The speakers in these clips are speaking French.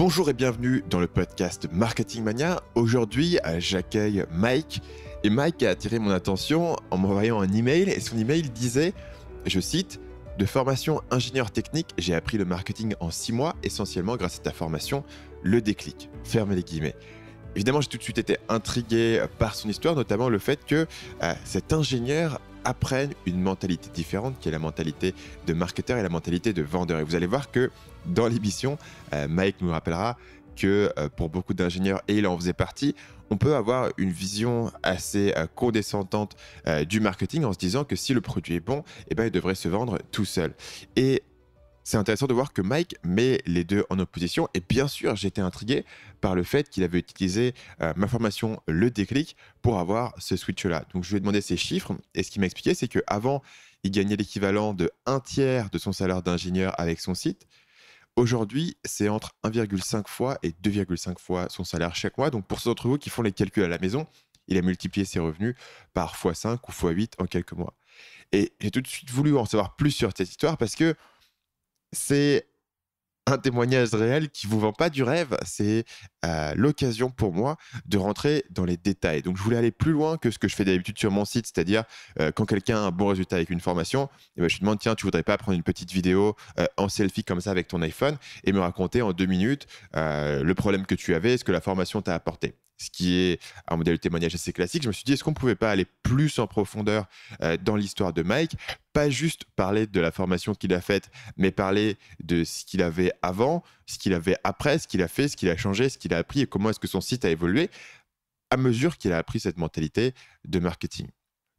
Bonjour et bienvenue dans le podcast Marketing Mania. Aujourd'hui, j'accueille Mike. Et Mike a attiré mon attention en m'envoyant un email. Et son email disait, je cite, « De formation ingénieur technique, j'ai appris le marketing en 6 mois, essentiellement grâce à ta formation, le déclic. » Fermez les guillemets. Évidemment, j'ai tout de suite été intrigué par son histoire, notamment le fait que cet ingénieur apprenne une mentalité différente, qui est la mentalité de marketeur et la mentalité de vendeur. Et vous allez voir que dans l'émission, Mike nous rappellera que pour beaucoup d'ingénieurs, et il en faisait partie, on peut avoir une vision assez condescendante du marketing en se disant que si le produit est bon, eh ben, il devrait se vendre tout seul. Et c'est intéressant de voir que Mike met les deux en opposition. Et bien sûr, j'étais intrigué par le fait qu'il avait utilisé ma formation Le Déclic pour avoir ce switch-là. Donc, je lui ai demandé ses chiffres. Et ce qu'il m'a expliqué, c'est qu'avant, il gagnait l'équivalent de 1/3 de son salaire d'ingénieur avec son site. Aujourd'hui, c'est entre 1,5 fois et 2,5 fois son salaire chaque mois. Donc, pour ceux d'entre vous qui font les calculs à la maison, il a multiplié ses revenus par x5 ou x8 en quelques mois. Et j'ai tout de suite voulu en savoir plus sur cette histoire parce que c'est un témoignage réel qui ne vous vend pas du rêve. C'est l'occasion pour moi de rentrer dans les détails. Donc, je voulais aller plus loin que ce que je fais d'habitude sur mon site, c'est-à-dire quand quelqu'un a un bon résultat avec une formation, eh ben, je lui demande, tiens, tu voudrais pas prendre une petite vidéo en selfie comme ça avec ton iPhone et me raconter en 2 minutes le problème que tu avais, ce que la formation t'a apporté. Ce qui est un modèle de témoignage assez classique. Je me suis dit, est-ce qu'on ne pouvait pas aller plus en profondeur dans l'histoire de Mike, pas juste parler de la formation qu'il a faite, mais parler de ce qu'il avait avant, ce qu'il avait après, ce qu'il a fait, ce qu'il a changé, ce qu'il a appris et comment est-ce que son site a évolué à mesure qu'il a appris cette mentalité de marketing.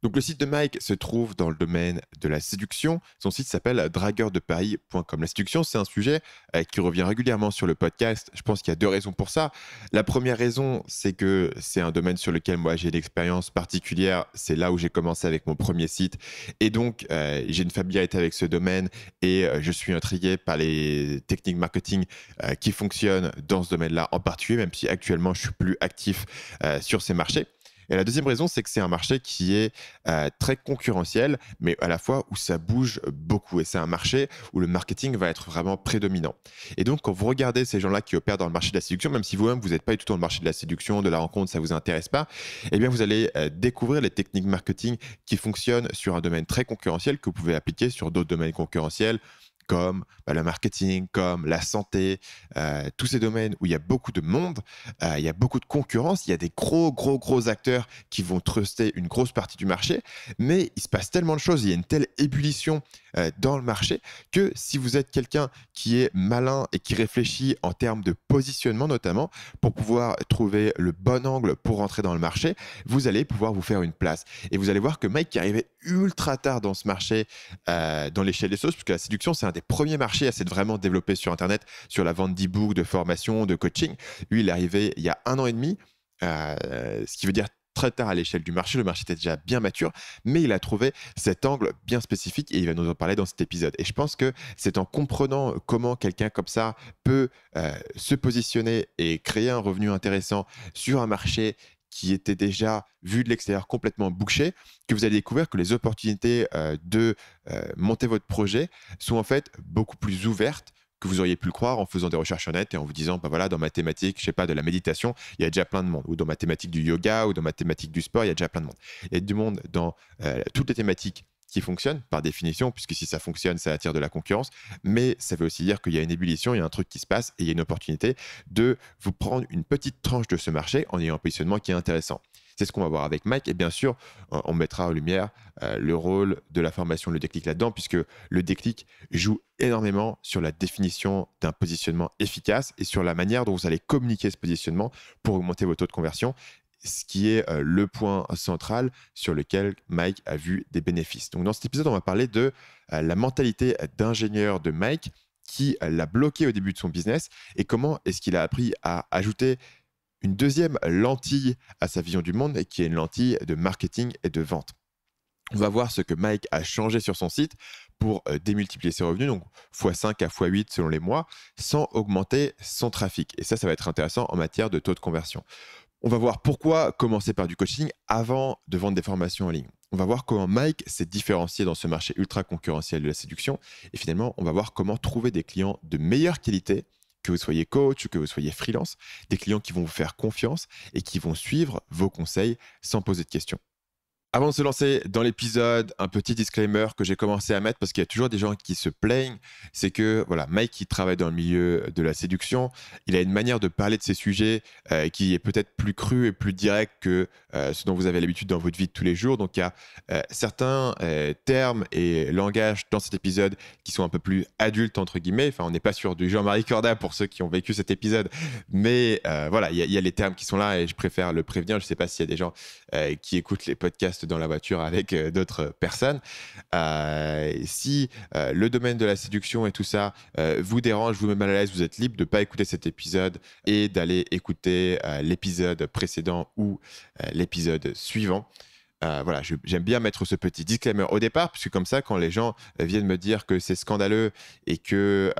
Donc, le site de Mike se trouve dans le domaine de la séduction. Son site s'appelle dragueurdeparis.com. La séduction, c'est un sujet qui revient régulièrement sur le podcast. Je pense qu'il y a 2 raisons pour ça. La première raison, c'est que c'est un domaine sur lequel moi j'ai l'expérience particulière. C'est là où j'ai commencé avec mon premier site. Et donc, j'ai une familiarité avec ce domaine et je suis intrigué par les techniques marketing qui fonctionnent dans ce domaine-là en particulier, même si actuellement je suis plus actif sur ces marchés. Et la deuxième raison, c'est que c'est un marché qui est très concurrentiel, mais à la fois où ça bouge beaucoup. Et c'est un marché où le marketing va être vraiment prédominant. Et donc, quand vous regardez ces gens-là qui opèrent dans le marché de la séduction, même si vous-même, vous n'êtes pas du tout dans le marché de la séduction, de la rencontre, ça ne vous intéresse pas, eh bien, vous allez découvrir les techniques marketing qui fonctionnent sur un domaine très concurrentiel que vous pouvez appliquer sur d'autres domaines concurrentiels, comme le marketing, comme la santé, tous ces domaines où il y a beaucoup de monde, il y a beaucoup de concurrence, il y a des gros acteurs qui vont truster une grosse partie du marché, mais il se passe tellement de choses, il y a une telle ébullition dans le marché que si vous êtes quelqu'un qui est malin et qui réfléchit en termes de positionnement notamment, pour pouvoir trouver le bon angle pour rentrer dans le marché, vous allez pouvoir vous faire une place. Et vous allez voir que Mike qui arrivait ultra tard dans ce marché, dans l'échelle des choses, puisque la séduction, c'est un des premiers marchés à s'être vraiment développé sur Internet, sur la vente d'e-books, de formation, de coaching. Lui, il est arrivé il y a 1 an et demi, ce qui veut dire très tard à l'échelle du marché. Le marché était déjà bien mature, mais il a trouvé cet angle bien spécifique et il va nous en parler dans cet épisode. Et je pense que c'est en comprenant comment quelqu'un comme ça peut se positionner et créer un revenu intéressant sur un marché qui était déjà, vu de l'extérieur, complètement bouché, que vous allez découvrir que les opportunités de monter votre projet sont en fait beaucoup plus ouvertes que vous auriez pu le croire en faisant des recherches sur net et en vous disant, bah voilà, dans ma thématique, je sais pas, de la méditation, il y a déjà plein de monde. Ou dans ma thématique du yoga, ou dans ma thématique du sport, il y a déjà plein de monde. Il y a du monde dans toutes les thématiques qui fonctionnent par définition, puisque si ça fonctionne, ça attire de la concurrence. Mais ça veut aussi dire qu'il y a une ébullition, il y a un truc qui se passe et il y a une opportunité de vous prendre une petite tranche de ce marché en ayant un positionnement qui est intéressant. C'est ce qu'on va voir avec Mike. Et bien sûr, on mettra en lumière le rôle de la formation Le Déclic là-dedans, puisque Le Déclic joue énormément sur la définition d'un positionnement efficace et sur la manière dont vous allez communiquer ce positionnement pour augmenter votre taux de conversion, ce qui est le point central sur lequel Mike a vu des bénéfices. Donc, dans cet épisode, on va parler de la mentalité d'ingénieur de Mike qui l'a bloqué au début de son business et comment est-ce qu'il a appris à ajouter une deuxième lentille à sa vision du monde, qui est une lentille de marketing et de vente. On va voir ce que Mike a changé sur son site pour démultiplier ses revenus, donc x5 à x8 selon les mois, sans augmenter son trafic. Et ça va être intéressant en matière de taux de conversion. On va voir pourquoi commencer par du coaching avant de vendre des formations en ligne. On va voir comment Mike s'est différencié dans ce marché ultra concurrentiel de la séduction. Et finalement, on va voir comment trouver des clients de meilleure qualité que vous soyez coach ou que vous soyez freelance, des clients qui vont vous faire confiance et qui vont suivre vos conseils sans poser de questions. Avant de se lancer dans l'épisode, un petit disclaimer que j'ai commencé à mettre parce qu'il y a toujours des gens qui se plaignent, c'est que voilà, Mike qui travaille dans le milieu de la séduction, il a une manière de parler de ces sujets qui est peut-être plus crue et plus directe que ce dont vous avez l'habitude dans votre vie de tous les jours. Donc il y a certains termes et langages dans cet épisode qui sont un peu plus adultes entre guillemets. Enfin, on n'est pas sur du Jean-Marie Corda pour ceux qui ont vécu cet épisode, mais voilà, il y a les termes qui sont là et je préfère le prévenir. Je ne sais pas s'il y a des gens qui écoutent les podcasts dans la voiture avec d'autres personnes. Si le domaine de la séduction et tout ça vous dérange, vous met mal à l'aise, vous êtes libre de ne pas écouter cet épisode et d'aller écouter l'épisode précédent ou l'épisode suivant. Voilà, j'aime bien mettre ce petit disclaimer au départ, puisque comme ça, quand les gens viennent me dire que c'est scandaleux et que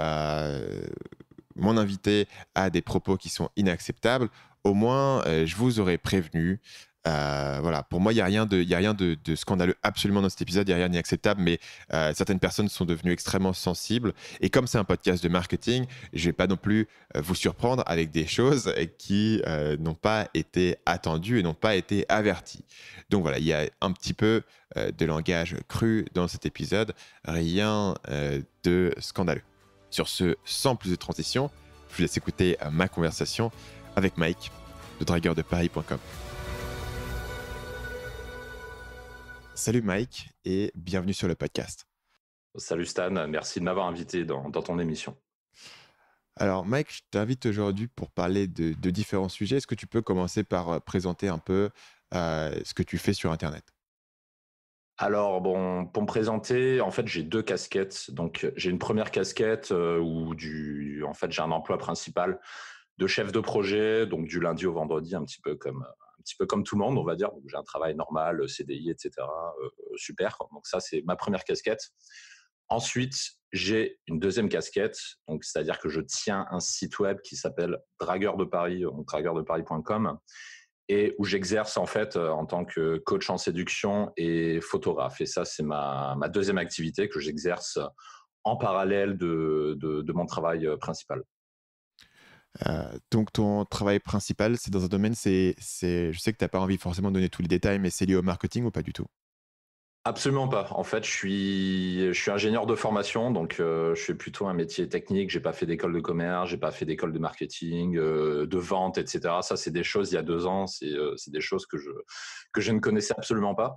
mon invité a des propos qui sont inacceptables, au moins, je vous aurais prévenu. Voilà, pour moi, il n'y a rien de scandaleux absolument dans cet épisode, il n'y a rien d'inacceptable, mais certaines personnes sont devenues extrêmement sensibles. Et comme c'est un podcast de marketing, je ne vais pas non plus vous surprendre avec des choses qui n'ont pas été attendues et n'ont pas été averties. Donc voilà, il y a un petit peu de langage cru dans cet épisode, rien de scandaleux. Sur ce, sans plus de transition, je vous laisse écouter ma conversation avec Mike de dragueurdeparis.com. Salut Mike et bienvenue sur le podcast. Salut Stan, merci de m'avoir invité dans ton émission. Alors Mike, je t'invite aujourd'hui pour parler de différents sujets. Est-ce que tu peux commencer par présenter un peu ce que tu fais sur Internet? Alors bon, pour me présenter, en fait j'ai deux casquettes. Donc j'ai une première casquette en fait j'ai un emploi principal de chef de projet, donc du lundi au vendredi, un petit peu comme tout le monde, on va dire. Donc, j'ai un travail normal, CDI, etc. Super. Donc ça c'est ma première casquette. Ensuite, j'ai une deuxième casquette, donc c'est-à-dire que je tiens un site web qui s'appelle Dragueur de Paris, donc dragueurdeparis.com, et où j'exerce en fait en tant que coach en séduction et photographe. Et ça, c'est ma deuxième activité que j'exerce en parallèle de mon travail principal. Donc ton travail principal, c'est dans un domaine, je sais que tu n'as pas envie forcément de donner tous les détails, mais c'est lié au marketing ou pas du tout? Absolument pas. En fait, je suis ingénieur de formation, donc je fais plutôt un métier technique. J'ai pas fait d'école de commerce, j'ai pas fait d'école de marketing, de vente, etc. Ça, c'est des choses il y a 2 ans. C'est des choses que je ne connaissais absolument pas.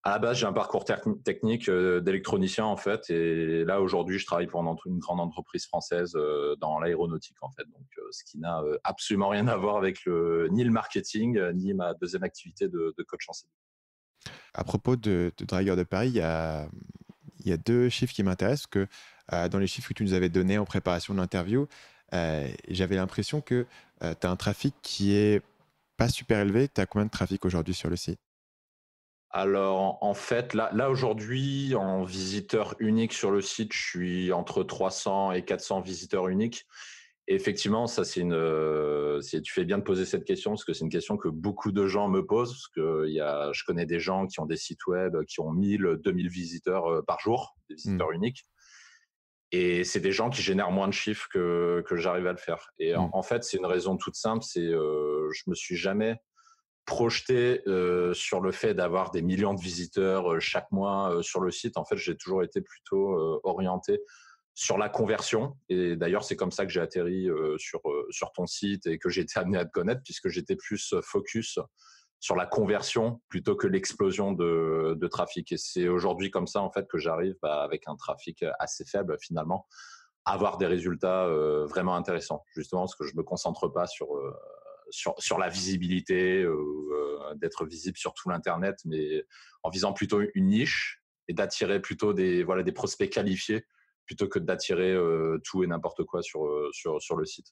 À la base, j'ai un parcours technique d'électronicien en fait, et là aujourd'hui, je travaille pour une grande entreprise française dans l'aéronautique en fait. Donc, ce qui n'a absolument rien à voir avec ni le marketing ni ma deuxième activité de coach en séduction. À propos de Dragueur de Paris, il y a deux chiffres qui m'intéressent, que dans les chiffres que tu nous avais donnés en préparation de l'interview, j'avais l'impression que tu as un trafic qui est pas super élevé. Tu as combien de trafic aujourd'hui sur le site? Alors, en fait, là aujourd'hui, en visiteur unique sur le site, je suis entre 300 et 400 visiteurs uniques. Et effectivement, ça, tu fais bien de poser cette question parce que c'est une question que beaucoup de gens me posent. Parce que je connais des gens qui ont des sites web qui ont 1000, 2000 visiteurs par jour, des Hmm, visiteurs uniques. Et c'est des gens qui génèrent moins de chiffres que j'arrive à le faire. Et hmm. en fait, c'est une raison toute simple, je me suis jamais projeté sur le fait d'avoir des millions de visiteurs chaque mois sur le site. En fait, j'ai toujours été plutôt orienté sur la conversion. Et d'ailleurs, c'est comme ça que j'ai atterri sur ton site et que j'ai été amené à te connaître, puisque j'étais plus focus sur la conversion plutôt que l'explosion de trafic. Et c'est aujourd'hui comme ça en fait que j'arrive avec un trafic assez faible finalement à avoir des résultats vraiment intéressants. Justement parce que je me concentre pas sur la visibilité, d'être visible sur tout l'internet, mais en visant plutôt une niche et d'attirer plutôt des prospects qualifiés plutôt que d'attirer tout et n'importe quoi sur le site.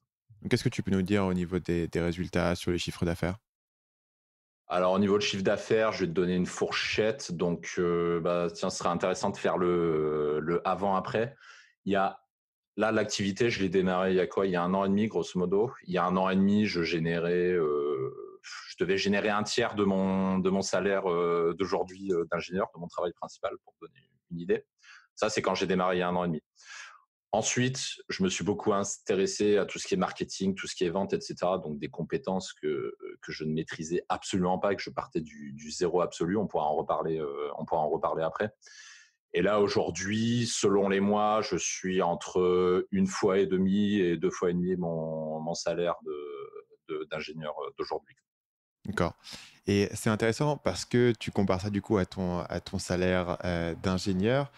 Qu'est-ce que tu peux nous dire au niveau des résultats sur les chiffres d'affaires? Alors, au niveau de chiffre d'affaires, je vais te donner une fourchette. Donc, tiens, ce serait intéressant de faire le avant-après. Il y a, là, l'activité, je l'ai démarré il y a quoi? Il y a 1 an et demi, grosso modo. Il y a 1 an et demi, je devais générer un tiers de mon salaire d'aujourd'hui d'ingénieur, de mon travail principal, pour te donner une idée. Ça, c'est quand j'ai démarré il y a 1 an et demi. Ensuite, je me suis beaucoup intéressé à tout ce qui est marketing, tout ce qui est vente, etc. Donc, des compétences que je ne maîtrisais absolument pas, que je partais du zéro absolu. On pourra en reparler après. Et là, aujourd'hui, selon les mois, je suis entre 1,5 fois et 2,5 fois mon salaire d'ingénieur d'aujourd'hui. D'accord. Et c'est intéressant parce que tu compares ça du coup à ton salaire d'ingénieur.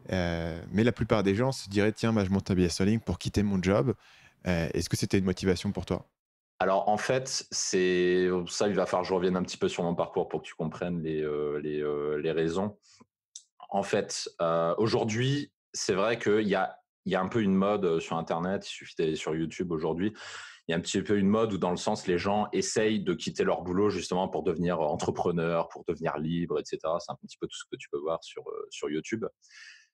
Mais la plupart des gens se diraient, tiens, bah, je monte un business en ligne pour quitter mon job. Est-ce que c'était une motivation pour toi? Alors, en fait, c'est ça, il va falloir que je revienne un petit peu sur mon parcours pour que tu comprennes les raisons. En fait, aujourd'hui, c'est vrai qu'il y a un peu une mode sur Internet, il suffit d'aller sur YouTube aujourd'hui. Il y a un petit peu une mode où, dans le sens, les gens essayent de quitter leur boulot justement pour devenir entrepreneur, pour devenir libre, etc. C'est un petit peu tout ce que tu peux voir sur YouTube.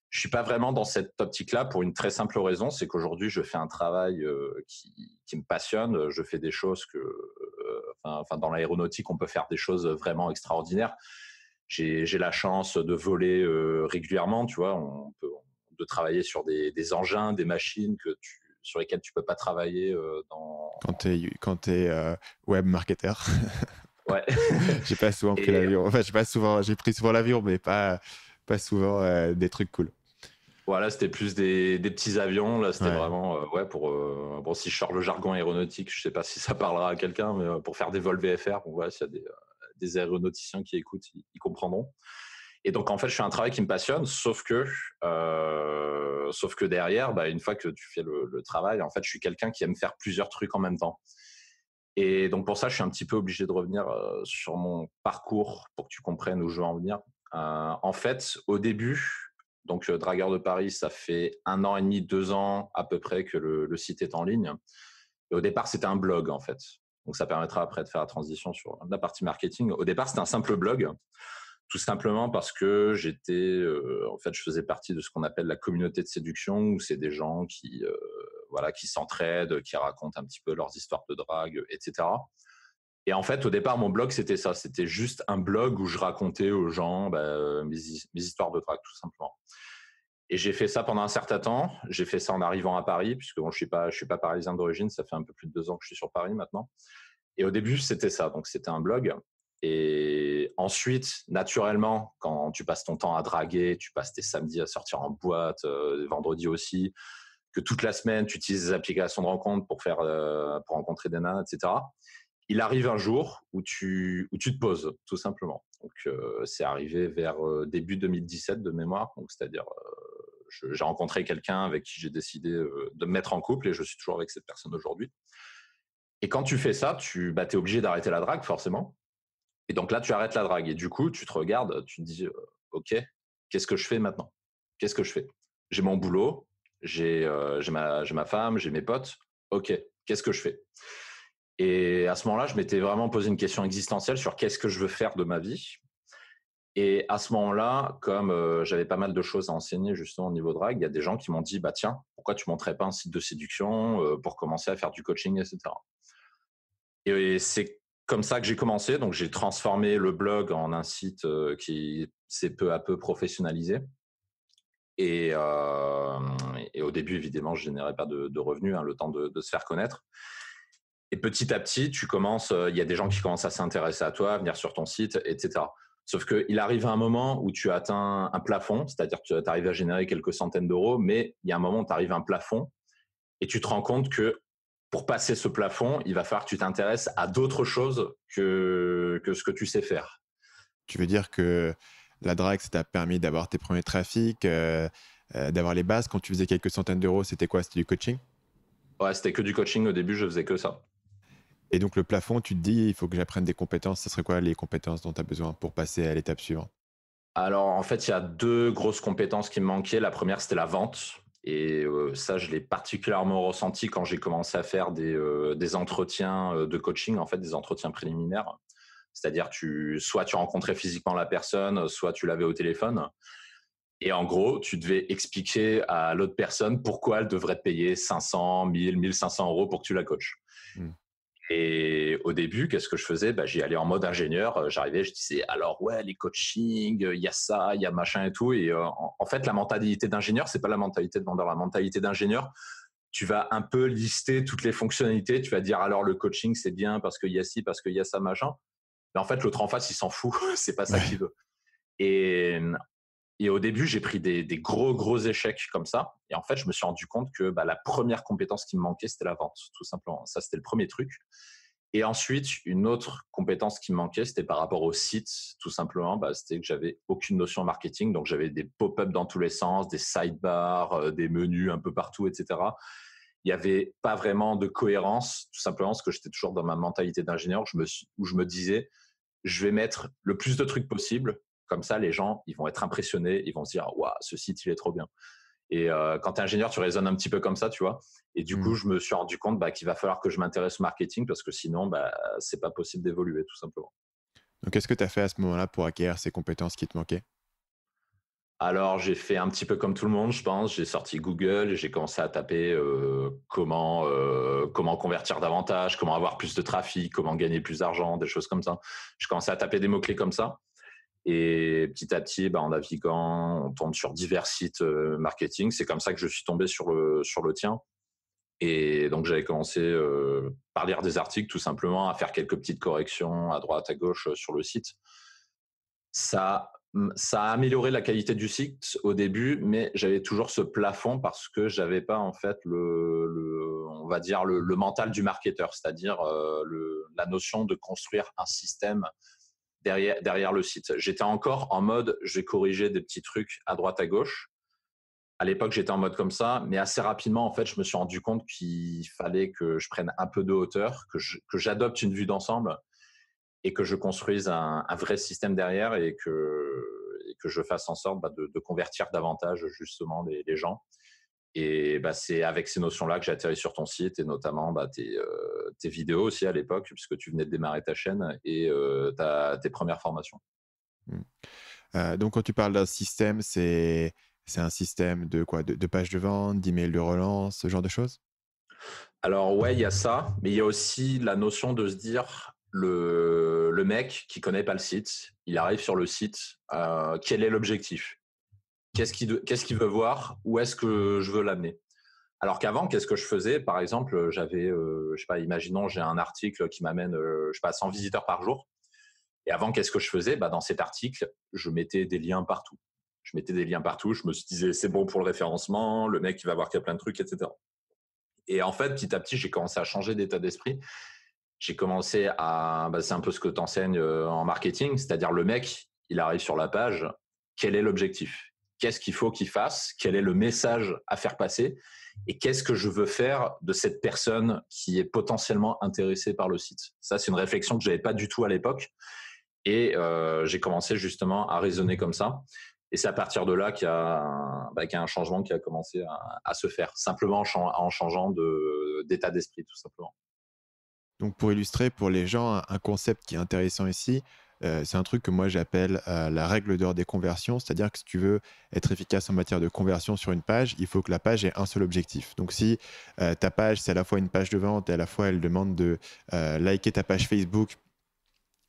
Je suis pas vraiment dans cette optique-là pour une très simple raison, c'est qu'aujourd'hui, je fais un travail qui me passionne. Je fais des choses dans l'aéronautique, on peut faire des choses vraiment extraordinaires. J'ai la chance de voler régulièrement, tu vois, de travailler sur des engins, des machines sur lesquelles tu peux pas travailler dans. Quand t'es web marketer. Ouais. J'ai pas souvent pris l'avion. Enfin, j'ai pris souvent l'avion, mais pas souvent des trucs cool. Voilà, c'était plus des petits avions. Là, c'était Ouais. vraiment bon, si je sors le jargon aéronautique, je sais pas si ça parlera à quelqu'un, mais pour faire des vols VFR, bon, voilà, s'il y a des aéronauticiens qui écoutent, ils comprendront. Et donc, en fait, je fais un travail qui me passionne, sauf que derrière, une fois que tu fais le travail, en fait, je suis quelqu'un qui aime faire plusieurs trucs en même temps. Et donc, pour ça, je suis un petit peu obligé de revenir sur mon parcours pour que tu comprennes où je veux en venir. En fait, au début, donc Dragueur de Paris, ça fait 1 an et demi, 2 ans à peu près que le site est en ligne. Et au départ, c'était un blog, en fait. Donc, ça permettra après de faire la transition sur la partie marketing. Au départ, c'était un simple blog, tout simplement parce que en fait, je faisais partie de ce qu'on appelle la communauté de séduction, où c'est des gens qui s'entraident, qui racontent un petit peu leurs histoires de drague, etc. Et en fait, au départ, mon blog, c'était ça. C'était juste un blog où je racontais aux gens mes histoires de drague, tout simplement. Et j'ai fait ça pendant un certain temps. J'ai fait ça en arrivant à Paris, puisque bon, je suis pas parisien d'origine. Ça fait un peu plus de 2 ans que je suis sur Paris maintenant. Et au début, c'était ça. Donc, c'était un blog. Et ensuite, naturellement, quand tu passes ton temps à draguer, tu passes tes samedis à sortir en boîte, vendredi aussi, que toute la semaine, tu utilises des applications de rencontre pour rencontrer des nanas, etc. Il arrive un jour où tu te poses, tout simplement. Donc, c'est arrivé vers début 2017 de mémoire. Donc, c'est-à-dire, j'ai rencontré quelqu'un avec qui j'ai décidé de me mettre en couple et je suis toujours avec cette personne aujourd'hui. Et quand tu fais ça, t'es obligé d'arrêter la drague, forcément. Et donc là, tu arrêtes la drague. Et du coup, tu te regardes, tu te dis, OK, qu'est-ce que je fais maintenant? Qu'est-ce que je fais? J'ai mon boulot, j'ai ma femme, j'ai mes potes. OK, qu'est-ce que je fais? Et à ce moment-là, je m'étais vraiment posé une question existentielle sur qu'est-ce que je veux faire de ma vie. Et à ce moment-là, comme j'avais pas mal de choses à enseigner justement au niveau drague, il y a des gens qui m'ont dit, bah tiens, pourquoi tu montrais pas un site de séduction pour commencer à faire du coaching, etc. Et c'est comme ça que j'ai commencé. Donc, j'ai transformé le blog en un site qui s'est peu à peu professionnalisé. Et, au début, évidemment, je générais pas de revenus, le temps de se faire connaître. Et petit à petit, il y a des gens qui commencent à s'intéresser à toi, à venir sur ton site, etc. Sauf qu'il arrive un moment où tu atteins un plafond, c'est-à-dire que tu arrives à générer quelques centaines d'euros, mais il y a un moment où tu arrives à un plafond et tu te rends compte que pour passer ce plafond, il va falloir que tu t'intéresses à d'autres choses que ce que tu sais faire. Tu veux dire que la drague, ça t'a permis d'avoir tes premiers trafics, d'avoir les bases. Quand tu faisais quelques centaines d'euros, c'était quoi? C'était du coaching? Ouais, c'était que du coaching au début, je faisais que ça. Et donc le plafond, tu te dis, il faut que j'apprenne des compétences. Ce serait quoi les compétences dont tu as besoin pour passer à l'étape suivante? Alors, en fait, il y a 2 grosses compétences qui me manquaient. La première, c'était la vente. Et ça, je l'ai particulièrement ressenti quand j'ai commencé à faire des entretiens de coaching, en fait, des entretiens préliminaires. C'est-à-dire, soit tu rencontrais physiquement la personne, soit tu l'avais au téléphone. Et en gros, tu devais expliquer à l'autre personne pourquoi elle devrait te payer 500, 1000, 1500 euros pour que tu la coaches. Hmm. Et au début, qu'est-ce que je faisais? J'y allais en mode ingénieur. J'arrivais, je disais, alors ouais, les coachings, il y a ça, il y a machin et tout. Et en fait, la mentalité d'ingénieur, c'est pas la mentalité de vendeur. La mentalité d'ingénieur, tu vas un peu lister toutes les fonctionnalités. Tu vas dire, alors le coaching, c'est bien parce qu'il y a ci, parce qu'il y a ça, machin. Mais en fait, l'autre en face, il s'en fout. C'est pas ça qu'il Ouais. veut. Et, et au début, j'ai pris des gros échecs comme ça. Et en fait, je me suis rendu compte que la première compétence qui me manquait, c'était la vente, tout simplement. Ça, c'était le premier truc. Et ensuite, une autre compétence qui me manquait, c'était par rapport au site, tout simplement. C'était que j'avais aucune notion en marketing. Donc, j'avais des pop-up dans tous les sens, des sidebars, des menus un peu partout, etc. Il n'y avait pas vraiment de cohérence, tout simplement parce que j'étais toujours dans ma mentalité d'ingénieur où je me disais, je vais mettre le plus de trucs possible. Comme ça, les gens, ils vont être impressionnés. Ils vont se dire, waouh, ce site, il est trop bien. Et quand tu es ingénieur, tu raisonnes un petit peu comme ça, tu vois. Et du Hmm. coup, je me suis rendu compte qu'il va falloir que je m'intéresse au marketing parce que sinon, c'est pas possible d'évoluer, tout simplement. Donc, qu'est-ce que tu as fait à ce moment-là pour acquérir ces compétences qui te manquaient? Alors, j'ai fait un petit peu comme tout le monde, je pense. J'ai sorti Google et j'ai commencé à taper comment convertir davantage, comment avoir plus de trafic, comment gagner plus d'argent, des choses comme ça. Je commençais à taper des mots-clés comme ça. Et petit à petit, en naviguant, on tombe sur divers sites marketing. C'est comme ça que je suis tombé sur le tien. Et donc, j'avais commencé par lire des articles, tout simplement, à faire quelques petites corrections à droite, à gauche sur le site. Ça a amélioré la qualité du site au début, mais j'avais toujours ce plafond parce que j'avais pas en fait on va dire le mental du marketeur, c'est-à-dire la notion de construire un système derrière le site. J'étais encore en mode, je vais corriger des petits trucs à droite à gauche. À l'époque, j'étais en mode comme ça, mais assez rapidement, en fait, je me suis rendu compte qu'il fallait que je prenne un peu de hauteur, que j'adopte une vue d'ensemble et que je construise un vrai système derrière et que je fasse en sorte de convertir davantage justement les gens. Et c'est avec ces notions-là que j'ai atterri sur ton site et notamment tes vidéos aussi à l'époque, puisque tu venais de démarrer ta chaîne et tes premières formations. Hmm. Donc, quand tu parles d'un système, c'est un système de quoi? De pages de vente, d'emails de relance, ce genre de choses? Alors ouais, il y a ça, mais il y a aussi la notion de se dire le mec qui connaît pas le site, il arrive sur le site, quel est l'objectif? Qu'est-ce qu'il veut voir? Où est-ce que je veux l'amener? Alors qu'avant, qu'est-ce que je faisais? Par exemple, j'avais, je sais pas, imaginons, j'ai un article qui m'amène, je sais pas, 100 visiteurs par jour. Et avant, qu'est-ce que je faisais? Dans cet article, je mettais des liens partout. Je mettais des liens partout. Je me disais, c'est bon pour le référencement, le mec, il va voir qu'il y a plein de trucs, etc. Et en fait, petit à petit, j'ai commencé à changer d'état d'esprit. J'ai commencé c'est un peu ce que tu enseignes en marketing, c'est-à-dire le mec, il arrive sur la page, quel est l'objectif? Qu'est-ce qu'il faut qu'il fasse? Quel est le message à faire passer? Et qu'est-ce que je veux faire de cette personne qui est potentiellement intéressée par le site? Ça, c'est une réflexion que je n'avais pas du tout à l'époque. Et j'ai commencé justement à raisonner comme ça. Et c'est à partir de là qu'il y a un changement qui a commencé à se faire, simplement en changeant d'état d'esprit, tout simplement. Donc, pour illustrer pour les gens, un concept qui est intéressant ici, c'est un truc que moi j'appelle la règle d'or des conversions. C'est-à-dire que si tu veux être efficace en matière de conversion sur une page, il faut que la page ait un seul objectif. Donc, si ta page, c'est à la fois une page de vente et à la fois elle demande de liker ta page Facebook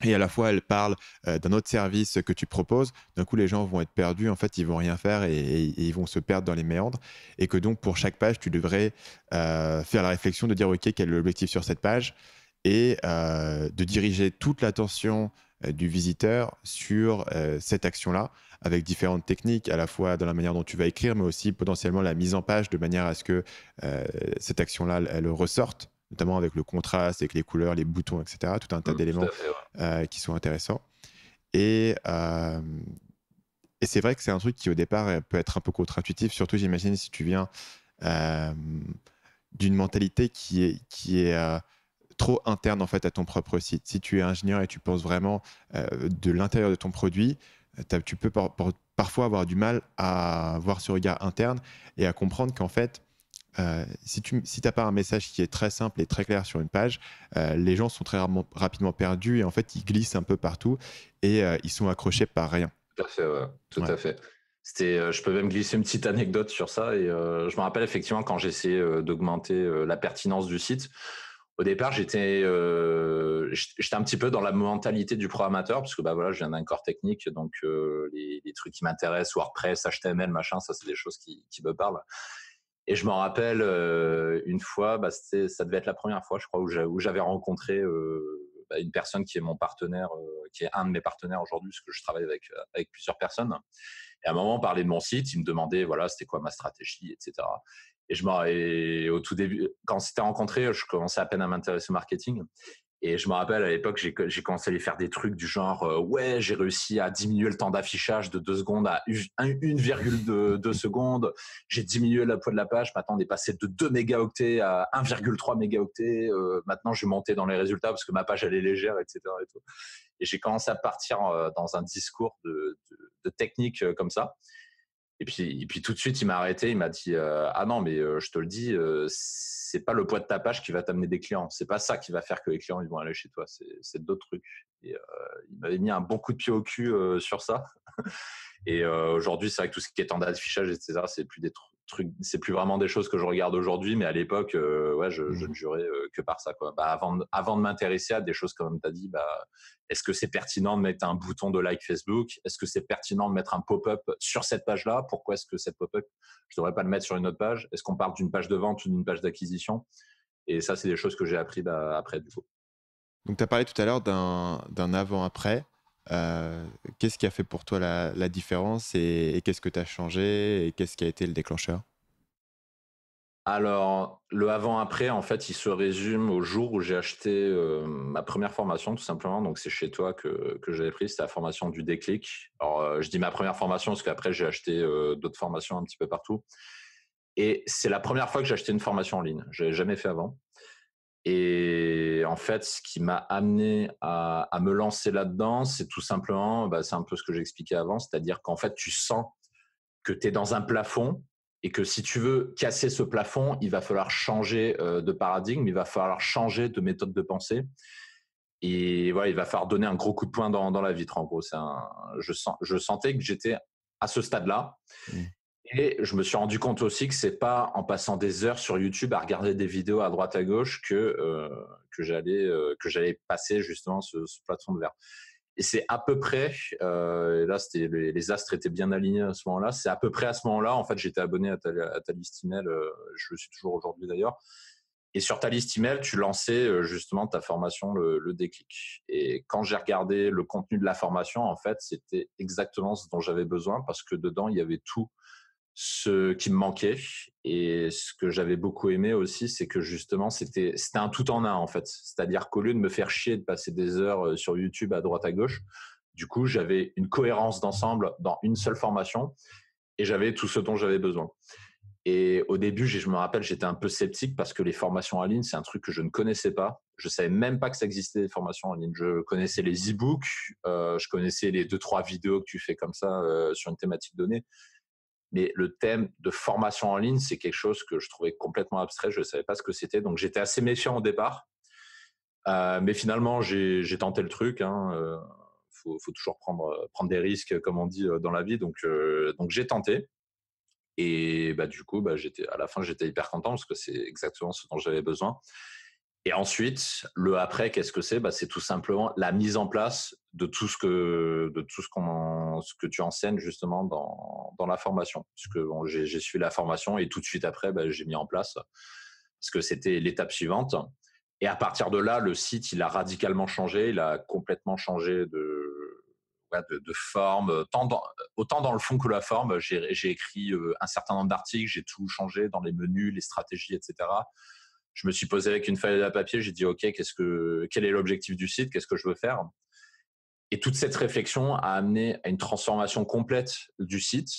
et à la fois elle parle d'un autre service que tu proposes, d'un coup les gens vont être perdus, en fait ils vont rien faire et ils vont se perdre dans les méandres, et que donc pour chaque page tu devrais faire la réflexion de dire ok, quel est l'objectif sur cette page, et de diriger toute l'attention du visiteur sur cette action-là, avec différentes techniques, à la fois dans la manière dont tu vas écrire, mais aussi potentiellement la mise en page, de manière à ce que cette action-là, elle ressorte, notamment avec le contraste, avec les couleurs, les boutons, etc. Tout un tas Tout d'éléments à fait, ouais. qui sont intéressants. Et, euh, et c'est vrai que c'est un truc qui, au départ, peut être un peu contre-intuitif, surtout, j'imagine, si tu viens euh, d'une mentalité qui est trop interne, en fait, à ton propre site. Si tu es ingénieur et tu penses vraiment de l'intérieur de ton produit, tu peux parfois avoir du mal à avoir ce regard interne et à comprendre qu'en fait, si tu n'as pas un message qui est très simple et très clair sur une page, les gens sont très rapidement perdus et en fait, ils glissent un peu partout et ils sont accrochés par rien. Tout à fait, ouais. Tout Ouais. à fait. Je peux même glisser une petite anecdote sur ça. Et je me rappelle effectivement quand j'essayais d'augmenter la pertinence du site, Au départ, j'étais un petit peu dans la mentalité du programmateur parce que bah voilà, je viens d'un corps technique, donc les trucs qui m'intéressent, WordPress, HTML, machin, ça c'est des choses qui me parlent. Et je m'en rappelle une fois, bah, ça devait être la première fois, je crois, où j'avais rencontré bah, une personne qui est mon partenaire, qui est un de mes partenaires aujourd'hui, parce que je travaille avec plusieurs personnes. Et à un moment, on parlait de mon site, il me demandait, voilà, c'était quoi ma stratégie, etc. Et au tout début, quand on s'était rencontrés, je commençais à peine à m'intéresser au marketing. Et je me rappelle, à l'époque, j'ai commencé à lui faire des trucs du genre, ouais, j'ai réussi à diminuer le temps d'affichage de 2 secondes à 1,2 secondes. J'ai diminué le poids de la page. Maintenant, on est passé de 2 mégaoctets à 1,3 mégaoctets. Maintenant, je vais monter dans les résultats parce que ma page, elle est légère, etc. Et tout. Et j'ai commencé à partir dans un discours de technique comme ça. Et puis tout de suite, il m'a arrêté. Il m'a dit ah non, mais je te le dis, c'est pas le poids de ta page qui va t'amener des clients. C'est pas ça qui va faire que les clients ils vont aller chez toi. C'est d'autres trucs. Et il m'avait mis un bon coup de pied au cul sur ça. Et aujourd'hui, c'est vrai que tout ce qui est temps d'affichage, etc., c'est plus des trucs, c'est plus vraiment des choses que je regarde aujourd'hui. Mais à l'époque, ouais, je ne jurais que par ça, quoi. Bah, avant de m'intéresser à des choses comme tu as dit, bah, est-ce que c'est pertinent de mettre un bouton de like Facebook? Est-ce que c'est pertinent de mettre un pop-up sur cette page-là? Pourquoi est-ce que cette pop-up, je devrais pas le mettre sur une autre page? Est-ce qu'on parle d'une page de vente ou d'une page d'acquisition? Et ça, c'est des choses que j'ai appris après, du coup. Donc, tu as parlé tout à l'heure d'un avant-après. Qu'est-ce qui a fait pour toi la différence et qu'est-ce que tu as changé et qu'est-ce qui a été le déclencheur? Alors, le avant-après, en fait, il se résume au jour où j'ai acheté ma première formation, tout simplement. Donc, c'est chez toi que j'avais pris. C'était la formation du déclic. Alors, je dis ma première formation parce qu'après, j'ai acheté d'autres formations un petit peu partout. Et c'est la première fois que j'ai acheté une formation en ligne. Je n'avais jamais fait avant. Et en fait, ce qui m'a amené à me lancer là-dedans, c'est tout simplement, bah, c'est un peu ce que j'expliquais avant, c'est-à-dire qu'en fait, tu sens que tu es dans un plafond et que si tu veux casser ce plafond, il va falloir changer de paradigme, il va falloir changer de méthode de pensée. Et voilà, il va falloir donner un gros coup de poing dans la vitre, en gros. Je sentais que j'étais à ce stade-là. Mm. Et je me suis rendu compte aussi que c'est pas en passant des heures sur YouTube à regarder des vidéos à droite à gauche que j'allais passer justement ce plafond de verre. Et c'est à peu près, et là c'était les astres étaient bien alignés à ce moment-là. C'est à peu près à ce moment-là, en fait, j'étais abonné à ta liste email. Je le suis toujours aujourd'hui d'ailleurs. Et sur ta liste email, tu lançais justement ta formation, le déclic. Et quand j'ai regardé le contenu de la formation, en fait, c'était exactement ce dont j'avais besoin parce que dedans il y avait tout ce qui me manquait. Et ce que j'avais beaucoup aimé aussi, c'est que justement, c'était un tout en un, en fait. C'est-à-dire qu'au lieu de me faire chier de passer des heures sur YouTube à droite à gauche, du coup, j'avais une cohérence d'ensemble dans une seule formation et j'avais tout ce dont j'avais besoin. Et au début, je me rappelle, j'étais un peu sceptique parce que les formations en ligne, c'est un truc que je ne connaissais pas. Je savais même pas que ça existait, des formations en ligne. Je connaissais les e-books, je connaissais les 2-3 vidéos que tu fais comme ça sur une thématique donnée. Mais le thème de formation en ligne, c'est quelque chose que je trouvais complètement abstrait. Je ne savais pas ce que c'était. Donc, j'étais assez méfiant au départ. Mais finalement, j'ai tenté le truc. Faut toujours prendre des risques, comme on dit dans la vie. Donc j'ai tenté. Et bah, du coup, bah, à la fin, j'étais hyper content parce que c'est exactement ce dont j'avais besoin. Et ensuite, le après, qu'est-ce que c'est? Bah, c'est tout simplement la mise en place de tout ce que tu enseignes justement dans la formation. Puisque bon, j'ai suivi la formation et tout de suite après, bah, j'ai mis en place parce que c'était l'étape suivante. Et à partir de là, le site, il a radicalement changé. Il a complètement changé de forme, autant dans le fond que la forme. J'ai écrit un certain nombre d'articles, j'ai tout changé dans les menus, les stratégies, etc. Je me suis posé avec une feuille à papier, j'ai dit OK, quel est l'objectif du site, qu'est-ce que je veux faire? Et toute cette réflexion a amené à une transformation complète du site.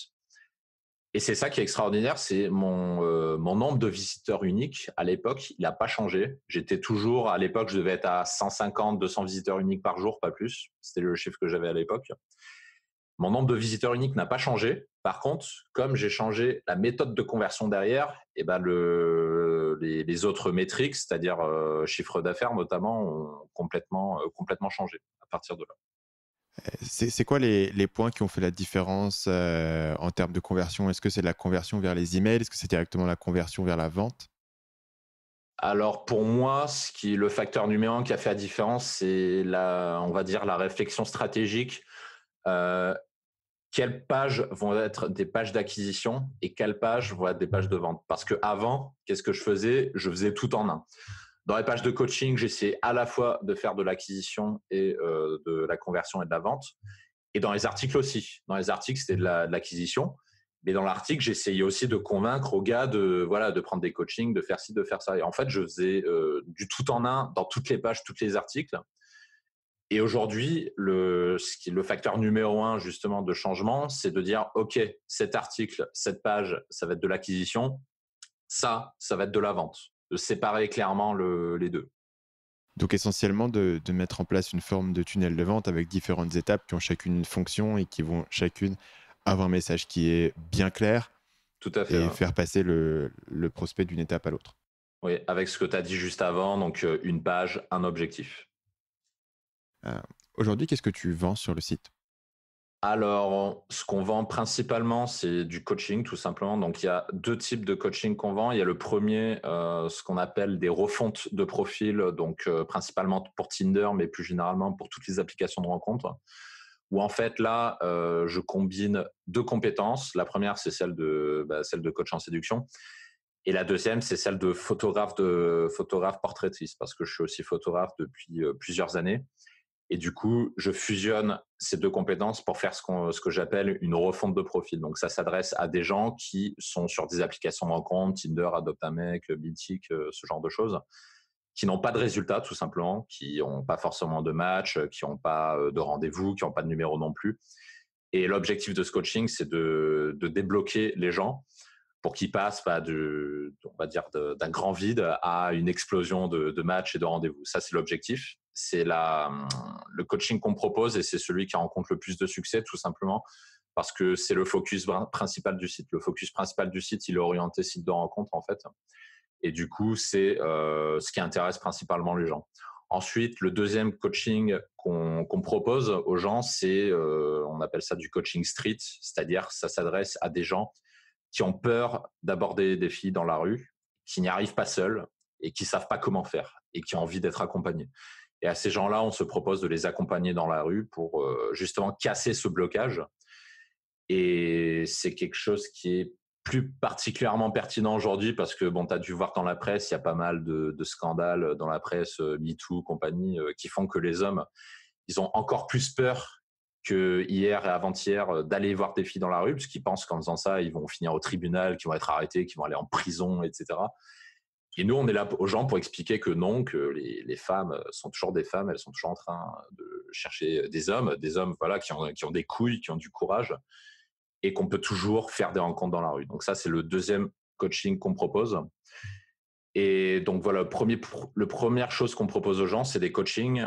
Et c'est ça qui est extraordinaire, c'est mon nombre de visiteurs uniques à l'époque, il n'a pas changé. J'étais toujours, à l'époque, je devais être à 150, 200 visiteurs uniques par jour, pas plus. C'était le chiffre que j'avais à l'époque. Mon nombre de visiteurs uniques n'a pas changé. Par contre, comme j'ai changé la méthode de conversion derrière, et ben les autres métriques, c'est-à-dire chiffre d'affaires notamment, ont complètement changé à partir de là. C'est quoi les points qui ont fait la différence en termes de conversion? Est-ce que c'est la conversion vers les emails? Est-ce que c'est directement la conversion vers la vente? Alors pour moi, le facteur numéro un qui a fait la différence, c'est on va dire la réflexion stratégique. Euh, Quelles pages vont être des pages d'acquisition et quelles pages vont être des pages de vente? Parce que avant, qu'est-ce que je faisais? Je faisais tout en un. Dans les pages de coaching, j'essayais à la fois de faire de l'acquisition et de la conversion et de la vente. Et dans les articles aussi. Dans les articles, c'était de l'acquisition. Mais dans l'article, j'essayais aussi de convaincre aux gars de prendre des coachings, de faire ci, de faire ça. Et en fait, je faisais du tout en un dans toutes les pages, tous les articles. Et aujourd'hui, le facteur numéro un, justement, de changement, c'est de dire, OK, cet article, cette page, ça va être de l'acquisition. Ça va être de la vente. De séparer clairement les deux. Donc essentiellement de mettre en place une forme de tunnel de vente avec différentes étapes qui ont chacune une fonction et qui vont chacune avoir un message qui est bien clair. Tout à fait. Et faire passer le prospect d'une étape à l'autre. Oui, avec ce que tu as dit juste avant, donc une page, un objectif. Aujourd'hui, qu'est-ce que tu vends sur le site? Alors, ce qu'on vend principalement, c'est du coaching, tout simplement. Donc, il y a 2 types de coaching qu'on vend. Il y a le premier, ce qu'on appelle des refontes de profil, donc principalement pour Tinder, mais plus généralement pour toutes les applications de rencontres. Où en fait, là, je combine 2 compétences. La première, c'est celle de coach en séduction. Et la deuxième, c'est celle de photographe portraitiste, parce que je suis aussi photographe depuis plusieurs années. Et du coup, je fusionne ces 2 compétences pour faire ce que j'appelle une refonte de profil. Donc, ça s'adresse à des gens qui sont sur des applications de rencontres, Tinder, Adopt un mec, Meetic, ce genre de choses, qui n'ont pas de résultats, tout simplement, qui n'ont pas forcément de match, qui n'ont pas de rendez-vous, qui n'ont pas de numéro non plus. Et l'objectif de ce coaching, c'est de débloquer les gens pour qu'ils passent on va dire d'un grand vide à une explosion de matchs et de rendez-vous. Ça, c'est l'objectif. C'est le coaching qu'on propose et c'est celui qui rencontre le plus de succès, tout simplement, parce que c'est le focus principal du site. Le focus principal du site, il est orienté site de rencontre, en fait. Et du coup, c'est ce qui intéresse principalement les gens. Ensuite, le deuxième coaching qu'on propose aux gens, c'est, on appelle ça du coaching street, c'est-à-dire ça s'adresse à des gens qui ont peur d'aborder des filles dans la rue, qui n'y arrivent pas seuls et qui savent pas comment faire et qui ont envie d'être accompagnés. Et à ces gens-là, on se propose de les accompagner dans la rue pour justement casser ce blocage. Et c'est quelque chose qui est plus particulièrement pertinent aujourd'hui parce que, bon, tu as dû voir dans la presse, il y a pas mal de scandales dans la presse, MeToo, compagnie, qui font que les hommes, ils ont encore plus peur que hier et avant-hier d'aller voir des filles dans la rue parce qu'ils pensent qu'en faisant ça, ils vont finir au tribunal, qu'ils vont être arrêtés, qu'ils vont aller en prison, etc. Et nous, on est là aux gens pour expliquer que non, que les femmes sont toujours des femmes, elles sont toujours en train de chercher des hommes voilà, qui ont des couilles, qui ont du courage, et qu'on peut toujours faire des rencontres dans la rue. Donc ça, c'est le deuxième coaching qu'on propose. Et donc voilà, le première chose qu'on propose aux gens, c'est des coachings.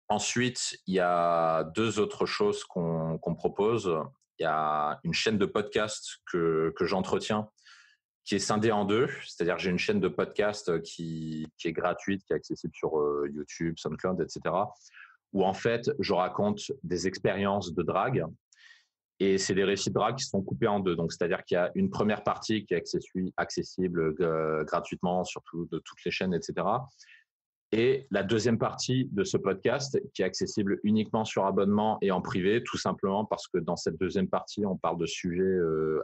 Ensuite, il y a 2 autres choses qu'on propose. Il y a une chaîne de podcast que j'entretiens, qui est scindée en 2. C'est-à-dire, j'ai une chaîne de podcast qui est gratuite, qui est accessible sur YouTube, SoundCloud, etc., où en fait, je raconte des expériences de drague. Et c'est des récits de drague qui sont coupés en 2. Donc, c'est-à-dire qu'il y a une première partie qui est accessible gratuitement sur de toutes les chaînes, etc. Et la deuxième partie de ce podcast qui est accessible uniquement sur abonnement et en privé, tout simplement parce que dans cette deuxième partie, on parle de sujets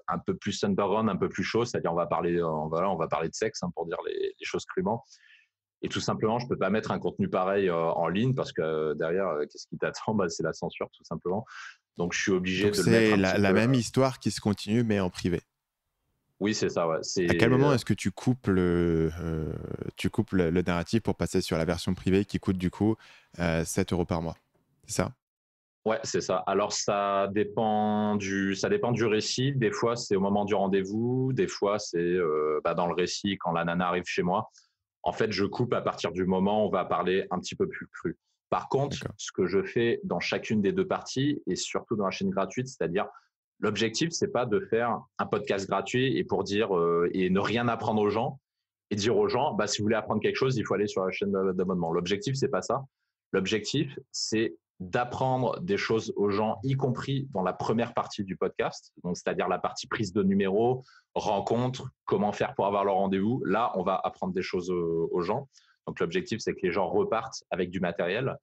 un peu plus underground, un peu plus chauds, c'est-à-dire on va parler de sexe, pour dire les choses crûment. Et tout simplement, je peux pas mettre un contenu pareil en ligne parce que derrière, qu'est-ce qui t'attend? C'est la censure, tout simplement. Donc, je suis obligé de le mettre c'est la même histoire qui se continue, mais en privé. Oui, c'est ça. Ouais. À quel moment est-ce que tu coupes le narratif pour passer sur la version privée qui coûte du coup 7 € par mois? C'est ça? Ouais, c'est ça. Alors, ça dépend du récit. Des fois, c'est au moment du rendez-vous. Des fois, c'est dans le récit quand la nana arrive chez moi. En fait, je coupe à partir du moment où on va parler un petit peu plus cru. Par contre, ce que je fais dans chacune des 2 parties et surtout dans la chaîne gratuite, c'est-à-dire l'objectif, c'est pas de faire un podcast gratuit et pour dire et ne rien apprendre aux gens et dire aux gens, si vous voulez apprendre quelque chose, il faut aller sur la chaîne d'abonnement. L'objectif, c'est pas ça. L'objectif, c'est d'apprendre des choses aux gens, y compris dans la première partie du podcast, donc c'est-à-dire la partie prise de numéro, rencontre, comment faire pour avoir leur rendez-vous. Là, on va apprendre des choses aux gens. Donc l'objectif, c'est que les gens repartent avec du matériel.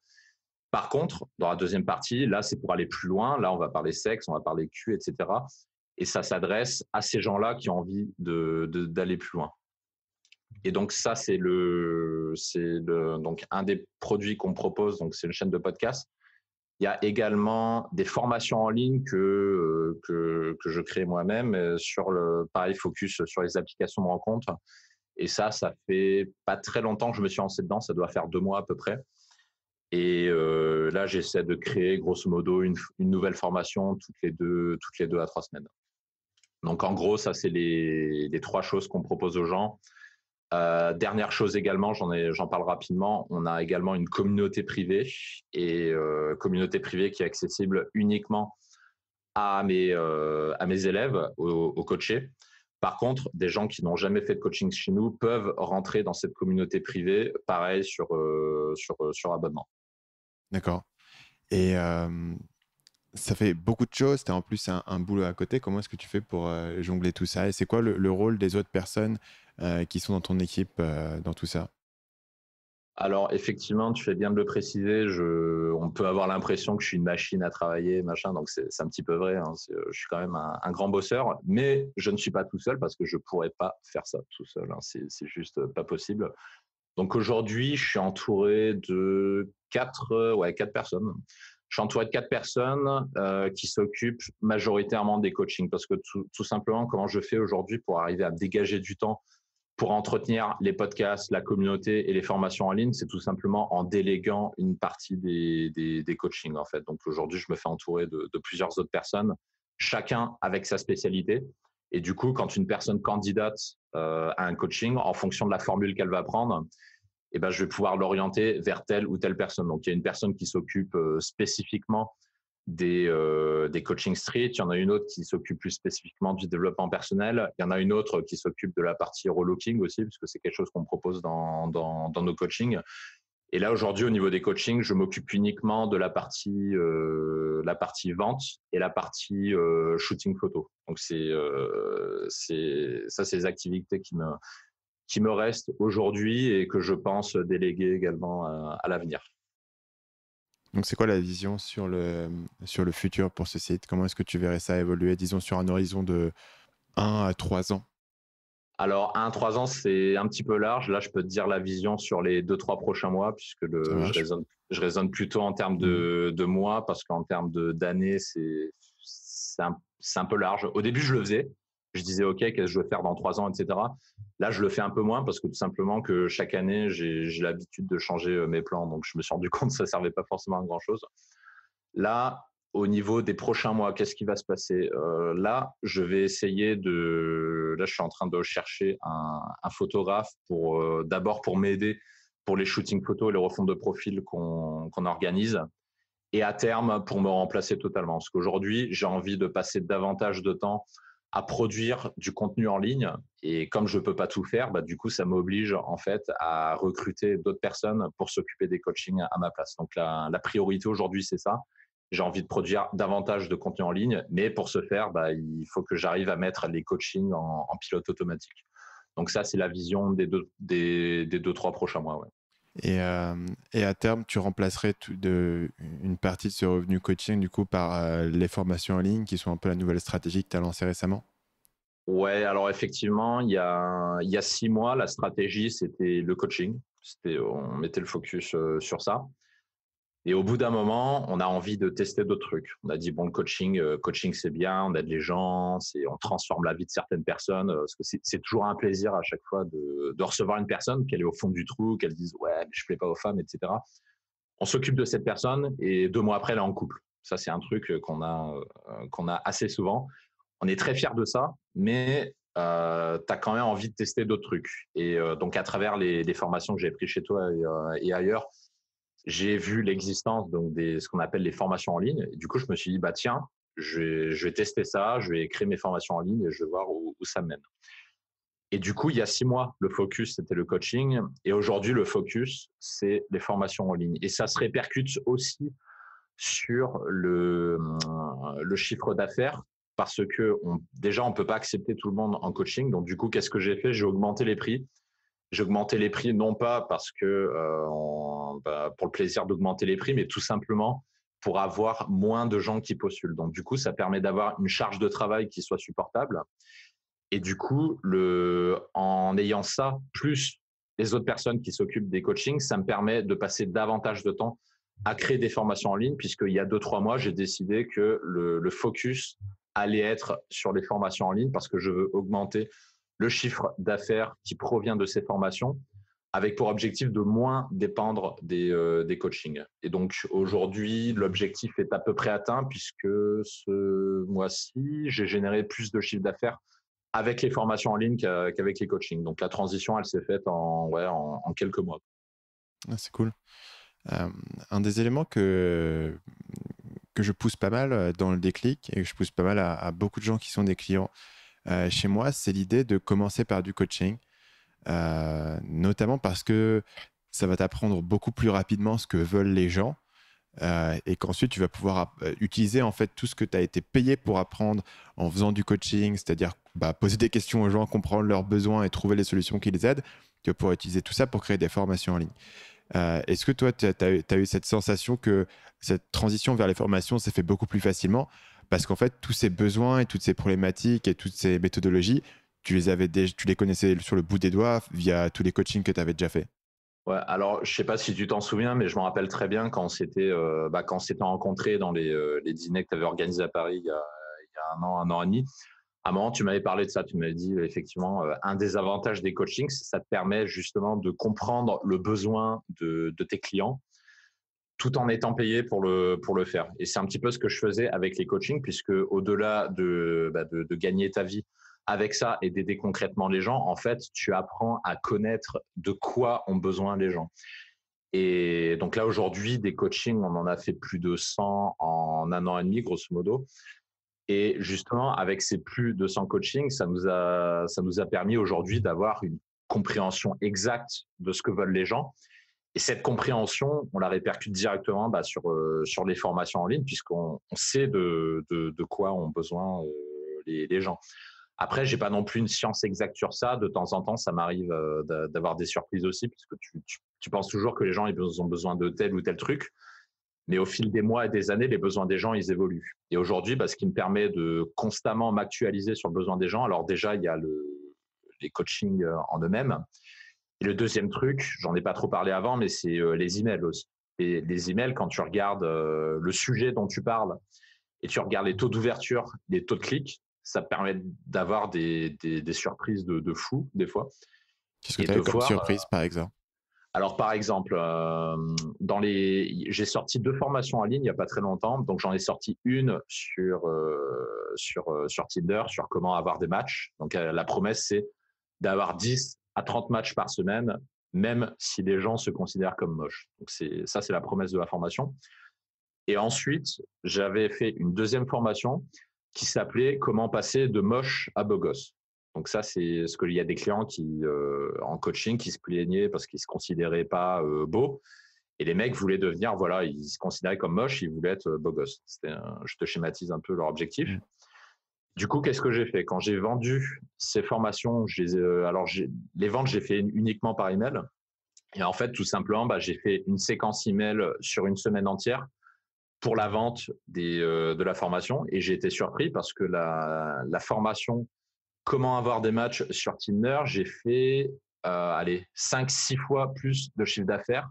Par contre, dans la deuxième partie, là, c'est pour aller plus loin. Là, on va parler sexe, on va parler cul, etc. Et ça s'adresse à ces gens-là qui ont envie d'aller plus loin. Et donc ça, donc un des produits qu'on propose. Donc c'est une chaîne de podcast. Il y a également des formations en ligne que je crée moi-même sur pareil, focus sur les applications de rencontre. Et ça fait pas très longtemps que je me suis lancé dedans. Ça doit faire 2 mois à peu près. Et là, j'essaie de créer grosso modo une nouvelle formation toutes les 2 à 3 semaines. Donc en gros, ça c'est les 3 choses qu'on propose aux gens. Dernière chose également, j'en parle rapidement. On a également une communauté privée et communauté privée qui est accessible uniquement à mes élèves, aux coachés. Par contre, des gens qui n'ont jamais fait de coaching chez nous peuvent rentrer dans cette communauté privée, pareil sur abonnement. D'accord. Et ça fait beaucoup de choses. Tu as en plus un boulot à côté. Comment est-ce que tu fais pour jongler tout ça? Et c'est quoi le rôle des autres personnes qui sont dans ton équipe dans tout ça? Alors, effectivement, tu fais bien de le préciser. On peut avoir l'impression que je suis une machine à travailler, machin. Donc, c'est un petit peu vrai. Hein. Je suis quand même un grand bosseur, mais je ne suis pas tout seul parce que je ne pourrais pas faire ça tout seul. Hein. C'est juste pas possible. Donc, aujourd'hui, je suis entouré de 4 personnes. Je suis entouré de 4 personnes qui s'occupent majoritairement des coachings parce que tout simplement, comment je fais aujourd'hui pour arriver à dégager du temps pour entretenir les podcasts, la communauté et les formations en ligne, c'est tout simplement en déléguant une partie des coachings, en fait. Donc, aujourd'hui, je me fais entourer de plusieurs autres personnes, chacun avec sa spécialité. Et du coup, quand une personne candidate à un coaching, en fonction de la formule qu'elle va prendre, eh ben, je vais pouvoir l'orienter vers telle ou telle personne. Donc, il y a une personne qui s'occupe spécifiquement des coaching street. Il y en a une autre qui s'occupe plus spécifiquement du développement personnel. Il y en a une autre qui s'occupe de la partie relooking aussi, parce que c'est quelque chose qu'on propose dans nos coachings. Et là, aujourd'hui, au niveau des coachings, je m'occupe uniquement de la partie vente et la partie shooting photo. Donc, c'est les activités qui me restent aujourd'hui et que je pense déléguer également à l'avenir. Donc, c'est quoi la vision sur le futur pour ce site? Comment est-ce que tu verrais ça évoluer, disons, sur un horizon de 1 à 3 ans? Alors, 1 à 3 ans, c'est un petit peu large. Là, je peux te dire la vision sur les 2-3 prochains mois, puisque Ça marche. je raisonne plutôt en termes de mois, parce qu'en termes d'années, c'est un peu large. Au début, je le faisais. Je disais, OK, qu'est-ce que je veux faire dans 3 ans, etc. Là, je le fais un peu moins parce que tout simplement que chaque année, j'ai l'habitude de changer mes plans. Donc, je me suis rendu compte que ça ne servait pas forcément à grand-chose. Là, au niveau des prochains mois, qu'est-ce qui va se passer? Là, je vais essayer Là, je suis en train de chercher un photographe d'abord pour m'aider pour les shootings photos et les refontes de profil qu'on organise, et à terme pour me remplacer totalement. Parce qu'aujourd'hui, j'ai envie de passer davantage de temps à produire du contenu en ligne, et comme je peux pas tout faire, bah, du coup, ça m'oblige en fait à recruter d'autres personnes pour s'occuper des coachings à ma place. Donc la priorité aujourd'hui, c'est ça. J'ai envie de produire davantage de contenu en ligne, mais pour ce faire, bah, il faut que j'arrive à mettre les coachings en pilote automatique. Donc ça, c'est la vision des 2-3 prochains mois. Ouais. Et à terme, tu remplacerais une partie de ce revenu coaching du coup par les formations en ligne qui sont un peu la nouvelle stratégie que tu as lancée récemment? Ouais, alors effectivement, il y a 6 mois, la stratégie, c'était le coaching. On mettait le focus sur ça. Et au bout d'un moment, on a envie de tester d'autres trucs. On a dit, bon, le coaching, c'est bien, on aide les gens, on transforme la vie de certaines personnes. Parce que c'est toujours un plaisir à chaque fois de recevoir une personne, qu'elle est au fond du trou, qu'elle dise, ouais, mais je plais pas aux femmes, etc. On s'occupe de cette personne et 2 mois après, elle est en couple. Ça, c'est un truc qu'on a assez souvent. On est très fiers de ça, mais tu as quand même envie de tester d'autres trucs. Et donc, à travers les formations que j'ai prises chez toi et ailleurs, j'ai vu l'existence donc ce qu'on appelle les formations en ligne. Et du coup, je me suis dit, bah tiens, je vais tester ça, je vais créer mes formations en ligne et je vais voir où ça mène. Et du coup, il y a 6 mois, le focus, c'était le coaching. Et aujourd'hui, le focus, c'est les formations en ligne. Et ça se répercute aussi sur le chiffre d'affaires parce que déjà, on ne peut pas accepter tout le monde en coaching. Donc, du coup, qu'est-ce que j'ai fait? J'ai augmenté les prix. J'ai augmenté les prix non pas parce que pour le plaisir d'augmenter les prix, mais tout simplement pour avoir moins de gens qui postulent. Donc, du coup, ça permet d'avoir une charge de travail qui soit supportable. Et du coup, en ayant ça, plus les autres personnes qui s'occupent des coachings, ça me permet de passer davantage de temps à créer des formations en ligne, puisqu'il y a 2-3 mois, j'ai décidé que le focus allait être sur les formations en ligne parce que je veux augmenter le chiffre d'affaires qui provient de ces formations avec pour objectif de moins dépendre des coachings. Et donc, aujourd'hui, l'objectif est à peu près atteint puisque ce mois-ci, j'ai généré plus de chiffre d'affaires avec les formations en ligne qu'avec les coachings. Donc, la transition, elle s'est faite en quelques mois. Ah, c'est cool. Un des éléments que je pousse pas mal dans le déclic et que je pousse pas mal à beaucoup de gens qui sont des clients chez moi, c'est l'idée de commencer par du coaching, notamment parce que ça va t'apprendre beaucoup plus rapidement ce que veulent les gens et qu'ensuite tu vas pouvoir utiliser en fait tout ce que tu as été payé pour apprendre en faisant du coaching, c'est-à-dire poser des questions aux gens, comprendre leurs besoins et trouver les solutions qui les aident. Tu vas pouvoir utiliser tout ça pour créer des formations en ligne. Est-ce que toi, tu as eu cette sensation que cette transition vers les formations s'est fait beaucoup plus facilement parce qu'en fait, tous ces besoins et toutes ces problématiques et toutes ces méthodologies, tu les connaissais sur le bout des doigts via tous les coachings que tu avais déjà fait? Ouais, alors je sais pas si tu t'en souviens, mais je me rappelle très bien quand on s'était rencontrés dans les dîners que tu avais organisés à Paris il y a un an et demi. À un moment, tu m'avais parlé de ça. Tu m'avais dit effectivement, un des avantages des coachings, c'est que ça te permet justement de comprendre le besoin de tes clients tout en étant payé pour le faire. Et c'est un petit peu ce que je faisais avec les coachings, puisque au-delà de gagner ta vie avec ça et d'aider concrètement les gens, en fait, tu apprends à connaître de quoi ont besoin les gens. Et donc là, aujourd'hui, des coachings, on en a fait plus de 100 en un an et demi, grosso modo. Et justement, avec ces plus de 100 coachings, ça nous a permis aujourd'hui d'avoir une compréhension exacte de ce que veulent les gens. Et cette compréhension, on la répercute directement sur les formations en ligne, puisqu'on sait de quoi ont besoin les gens. Après, j'ai pas non plus une science exacte sur ça. De temps en temps, ça m'arrive d'avoir des surprises aussi, puisque tu penses toujours que les gens ils ont besoin de tel ou tel truc. Mais au fil des mois et des années, les besoins des gens, ils évoluent. Et aujourd'hui, ce qui me permet de constamment m'actualiser sur le besoin des gens, alors déjà, il y a les coachings en eux-mêmes. Et le deuxième truc, j'en ai pas trop parlé avant, mais c'est les emails aussi. Et les emails, quand tu regardes le sujet dont tu parles et tu regardes les taux d'ouverture, les taux de clics, ça te permet d'avoir des surprises de fou, des fois. Qu'est-ce que Et tu de avais comme voir. surprise, par exemple? Alors, par exemple, j'ai sorti 2 formations en ligne il n'y a pas très longtemps. Donc, j'en ai sorti une sur Tinder, sur comment avoir des matchs. Donc, la promesse, c'est d'avoir 10 à 30 matchs par semaine, même si les gens se considèrent comme moches. Donc, c'est la promesse de la formation. Et ensuite, j'avais fait une deuxième formation qui s'appelait Comment passer de moche à beau gosse. Donc ça, c'est ce qu'il y a des clients en coaching qui se plaignaient parce qu'ils ne se considéraient pas beaux. Et les mecs voulaient devenir, voilà, ils se considéraient comme moches, ils voulaient être beau gosse. Je te schématise un peu leur objectif. Du coup, qu'est-ce que j'ai fait? Quand j'ai vendu ces formations, les ventes, j'ai fait uniquement par email. Et en fait, tout simplement, j'ai fait une séquence email sur une semaine entière pour la vente de la formation. Et j'ai été surpris parce que la formation Comment avoir des matchs sur Tinder, j'ai fait 5-6 fois plus de chiffre d'affaires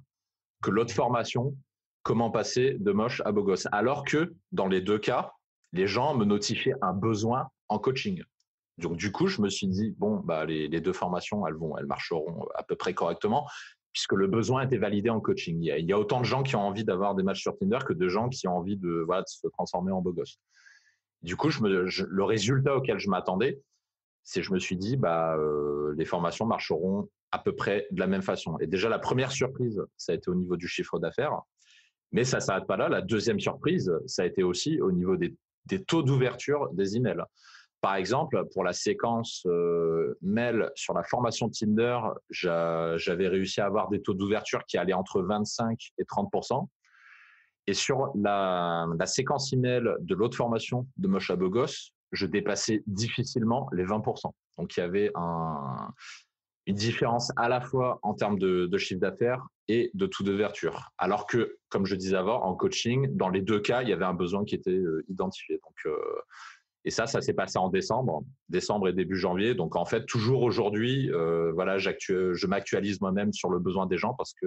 que l'autre formation, Comment passer de moche à beau gosse. Alors que dans les deux cas, les gens me notifiaient un besoin en coaching. Donc du coup, je me suis dit, bon, les deux formations, elles marcheront à peu près correctement, puisque le besoin était validé en coaching. Il y a autant de gens qui ont envie d'avoir des matchs sur Tinder que de gens qui ont envie de se transformer en beau gosse. Du coup, le résultat auquel je m'attendais, je me suis dit, les formations marcheront à peu près de la même façon. Et déjà, la première surprise, ça a été au niveau du chiffre d'affaires. Mais ça ne s'arrête pas là. La deuxième surprise, ça a été aussi au niveau des taux d'ouverture des emails. Par exemple, pour la séquence mail sur la formation Tinder, j'avais réussi à avoir des taux d'ouverture qui allaient entre 25 et 30%. Et sur la séquence email de l'autre formation de Moche à Beau Gosse, je dépassais difficilement les 20%. Donc, il y avait une différence à la fois en termes de chiffre d'affaires et de taux d'ouverture. Alors que, comme je disais avant, en coaching, dans les deux cas, il y avait un besoin qui était identifié. Donc, et ça s'est passé en décembre et début janvier. Donc, en fait, toujours aujourd'hui, voilà, je m'actualise moi-même sur le besoin des gens parce que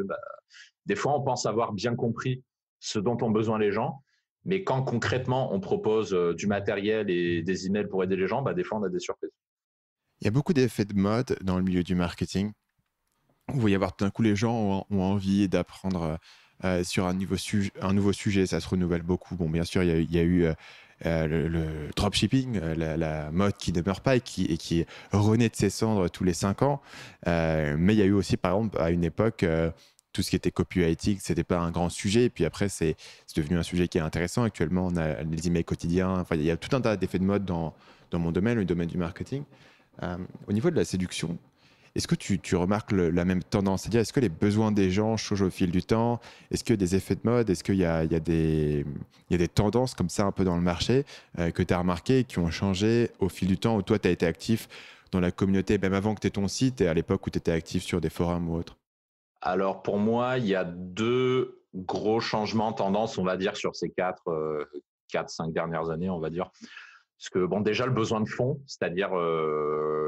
des fois, on pense avoir bien compris ce dont ont besoin les gens. Mais quand concrètement, on propose du matériel et des emails pour aider les gens, des fois, on a des surprises. Il y a beaucoup d'effets de mode dans le milieu du marketing. Il va y avoir tout d'un coup, les gens ont envie d'apprendre sur un nouveau sujet, ça se renouvelle beaucoup. Bon, bien sûr, il y a eu le dropshipping, la mode qui ne meurt pas et qui renaît de ses cendres tous les 5 ans. Mais il y a eu aussi, par exemple, à une époque, tout ce qui était copywriting, ce n'était pas un grand sujet. Et puis après, c'est devenu un sujet qui est intéressant. Actuellement, on a les emails quotidiens. Enfin, il y a tout un tas d'effets de mode dans mon domaine, le domaine du marketing. Au niveau de la séduction, est-ce que tu remarques la même tendance? C'est-à-dire, est-ce que les besoins des gens changent au fil du temps? Est-ce qu'il y a des effets de mode? Est-ce qu'il y a des tendances comme ça un peu dans le marché que tu as remarquées, qui ont changé au fil du temps, où toi, tu as été actif dans la communauté, même avant que tu aies ton site et à l'époque où tu étais actif sur des forums ou autres? Alors, pour moi, il y a deux gros changements tendance, on va dire, sur ces 5 dernières années, on va dire. Parce que, bon, déjà, le besoin de fond, c'est-à-dire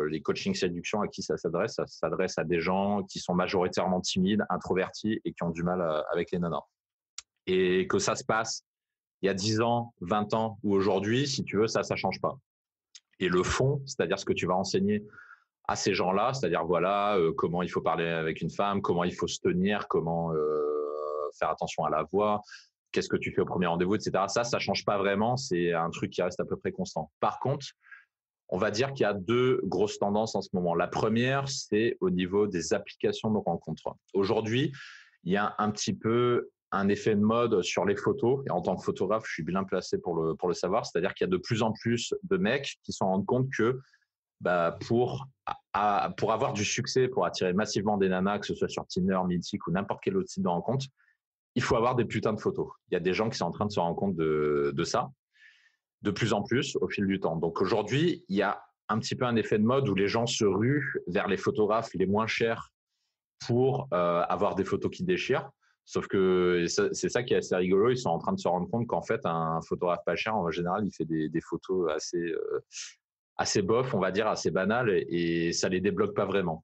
les coachings séduction à qui ça s'adresse à des gens qui sont majoritairement timides, introvertis et qui ont du mal avec les nanas. Et que ça se passe il y a 10 ans, 20 ans ou aujourd'hui, si tu veux, ça change pas. Et le fond, c'est-à-dire ce que tu vas enseigner à ces gens-là, c'est-à-dire voilà comment il faut parler avec une femme, comment il faut se tenir, comment faire attention à la voix, qu'est-ce que tu fais au premier rendez-vous, etc. Ça change pas vraiment, c'est un truc qui reste à peu près constant. Par contre, on va dire qu'il y a deux grosses tendances en ce moment. La première, c'est au niveau des applications de rencontres. Aujourd'hui, il y a un petit peu un effet de mode sur les photos. Et en tant que photographe, je suis bien placé pour le savoir. C'est-à-dire qu'il y a de plus en plus de mecs qui se rendent compte que pour avoir du succès, pour attirer massivement des nanas, que ce soit sur Tinder, Mythique ou n'importe quel autre site de rencontre, il faut avoir des putains de photos. Il y a des gens qui sont en train de se rendre compte de ça, de plus en plus au fil du temps. Donc aujourd'hui, il y a un petit peu un effet de mode où les gens se ruent vers les photographes les moins chers pour avoir des photos qui déchirent. Sauf que c'est ça qui est assez rigolo. Ils sont en train de se rendre compte qu'en fait, un photographe pas cher, en général, il fait des photos assez bof, on va dire, assez banales, et ça les débloque pas vraiment.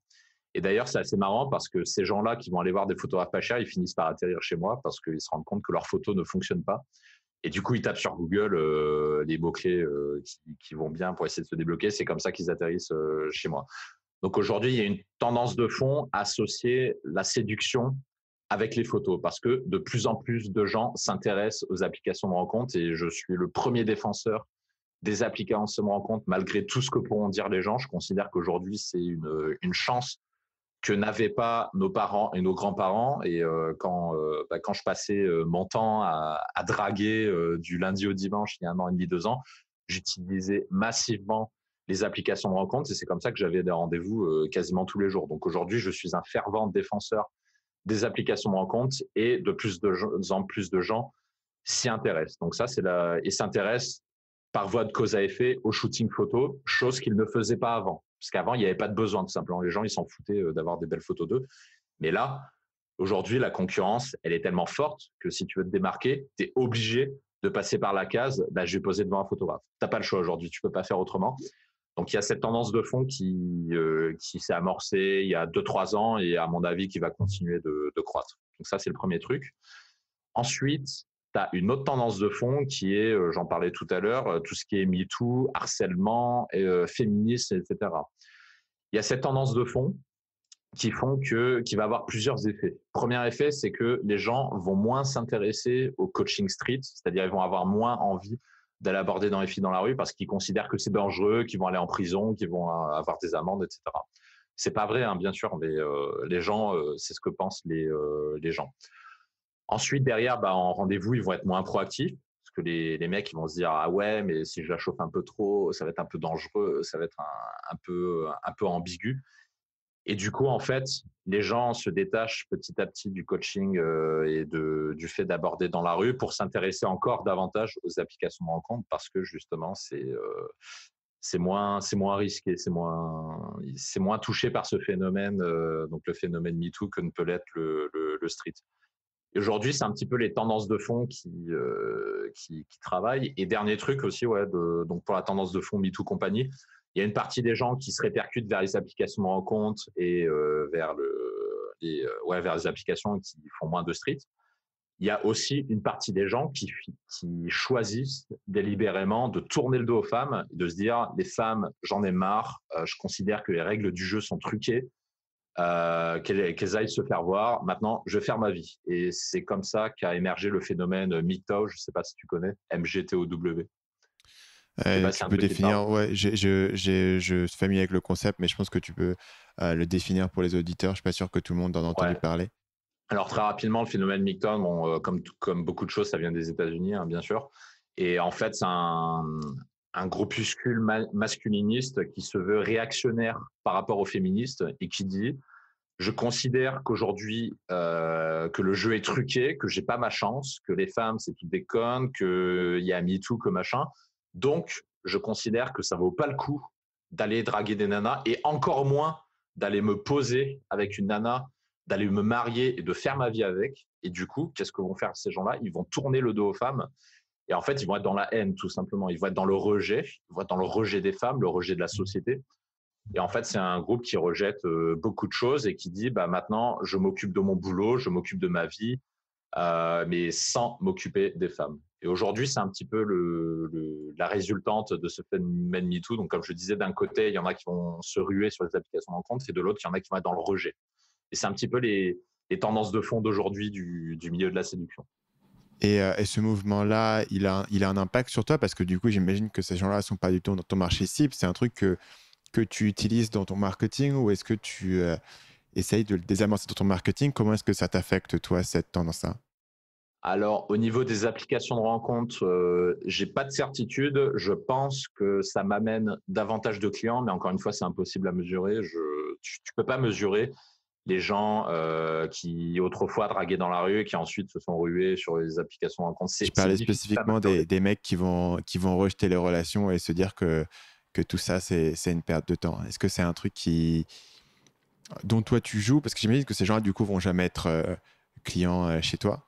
Et d'ailleurs, c'est assez marrant parce que ces gens-là qui vont aller voir des photographes pas chers, ils finissent par atterrir chez moi parce qu'ils se rendent compte que leurs photos ne fonctionnent pas. Et du coup, ils tapent sur Google les mots-clés qui vont bien pour essayer de se débloquer. C'est comme ça qu'ils atterrissent chez moi. Donc aujourd'hui, il y a une tendance de fond à associer la séduction avec les photos parce que de plus en plus de gens s'intéressent aux applications de rencontre et je suis le premier défenseur des applications de rencontre malgré tout ce que pourront dire les gens. Je considère qu'aujourd'hui, c'est une chance que n'avaient pas nos parents et nos grands-parents. Et quand je passais mon temps à draguer du lundi au dimanche, il y a 1 an et demi, 2 ans, j'utilisais massivement les applications de rencontre et c'est comme ça que j'avais des rendez-vous quasiment tous les jours. Donc aujourd'hui, je suis un fervent défenseur des applications de rencontre et de plus en plus de gens s'y intéressent. Donc ça, et s'intéressent par voie de cause à effet au shooting photo, chose qu'ils ne faisaient pas avant. Parce qu'avant, il n'y avait pas de besoin, tout simplement. Les gens, ils s'en foutaient d'avoir des belles photos d'eux. Mais là, aujourd'hui, la concurrence, elle est tellement forte que si tu veux te démarquer, tu es obligé de passer par la case, je vais poser devant un photographe. Tu n'as pas le choix aujourd'hui, tu ne peux pas faire autrement. Donc, il y a cette tendance de fond qui s'est amorcée il y a 2-3 ans et à mon avis, qui va continuer de croître. Donc, ça, c'est le premier truc. Ensuite, tu as une autre tendance de fond qui est, j'en parlais tout à l'heure, tout ce qui est MeToo, harcèlement, féminisme, etc. Il y a cette tendance de fond qui va avoir plusieurs effets. Premier effet, c'est que les gens vont moins s'intéresser au coaching street, c'est-à-dire ils vont avoir moins envie d'aller aborder dans les filles dans la rue parce qu'ils considèrent que c'est dangereux, qu'ils vont aller en prison, qu'ils vont avoir des amendes, etc. C'est pas vrai, hein, bien sûr, mais les gens, c'est ce que pensent les gens. Ensuite, derrière, en rendez-vous, ils vont être moins proactifs parce que les mecs, ils vont se dire ah ouais, mais si je la chauffe un peu trop, ça va être un peu dangereux, ça va être un peu ambigu. Et du coup, en fait, les gens se détachent petit à petit du coaching et du fait d'aborder dans la rue pour s'intéresser encore davantage aux applications de rencontre parce que justement, c'est moins risqué, c'est moins touché par ce phénomène, donc le phénomène MeToo que ne peut l'être le street. Et aujourd'hui, c'est un petit peu les tendances de fond qui travaillent. Et dernier truc aussi, ouais, donc pour la tendance de fond MeToo compagnie, il y a une partie des gens qui se répercutent vers les applications de rencontre et vers les applications qui font moins de street. Il y a aussi une partie des gens qui choisissent délibérément de tourner le dos aux femmes, de se dire les femmes, j'en ai marre, je considère que les règles du jeu sont truquées, qu'elles aillent se faire voir. Maintenant, je vais faire ma vie. Et c'est comme ça qu'a émergé le phénomène MGTOW. Je ne sais pas si tu connais, MGTOW. Tu peux définir, ouais, je suis familier avec le concept, mais je pense que tu peux le définir pour les auditeurs. Je ne suis pas sûr que tout le monde en a entendu parler. Alors, très rapidement, le phénomène MGTOW, bon, comme beaucoup de choses, ça vient des États-Unis, hein, bien sûr. Et en fait, c'est un groupuscule masculiniste qui se veut réactionnaire par rapport aux féministes et qui dit je considère qu'aujourd'hui, que le jeu est truqué, que j'ai pas ma chance, que les femmes, c'est toutes des connes, qu'il y a MeToo, que machin. Donc, je considère que ça vaut pas le coup d'aller draguer des nanas et encore moins d'aller me poser avec une nana, d'aller me marier et de faire ma vie avec. Et du coup, qu'est-ce que vont faire ces gens-là? Ils vont tourner le dos aux femmes. Et en fait, ils vont être dans la haine, tout simplement. Ils vont être dans le rejet. Ils vont être dans le rejet des femmes, le rejet de la société. Et en fait, c'est un groupe qui rejette beaucoup de choses et qui dit, bah, maintenant, je m'occupe de mon boulot, je m'occupe de ma vie, mais sans m'occuper des femmes. Et aujourd'hui, c'est un petit peu la résultante de ce phénomène MeToo. Donc, comme je disais, d'un côté, il y en a qui vont se ruer sur les applications de rencontre et de l'autre, il y en a qui vont être dans le rejet. Et c'est un petit peu les tendances de fond d'aujourd'hui du milieu de la séduction. Et ce mouvement-là, il a un impact sur toi parce que du coup, j'imagine que ces gens-là ne sont pas du tout dans ton marché cible. C'est un truc que tu utilises dans ton marketing ou est-ce que tu essayes de le désamorcer dans ton marketing? Comment est-ce que ça t'affecte, toi, cette tendance-là? Alors, au niveau des applications de rencontre, j'ai pas de certitude. Je pense que ça m'amène davantage de clients, mais encore une fois, c'est impossible à mesurer. Tu peux pas mesurer les gens qui autrefois draguaient dans la rue et qui ensuite se sont rués sur les applications de rencontre. Je parlais spécifiquement des mecs qui vont rejeter les relations et se dire que tout ça, c'est une perte de temps. Est-ce que c'est un truc dont toi tu joues? Parce que j'imagine que ces gens-là, du coup, vont jamais être clients chez toi.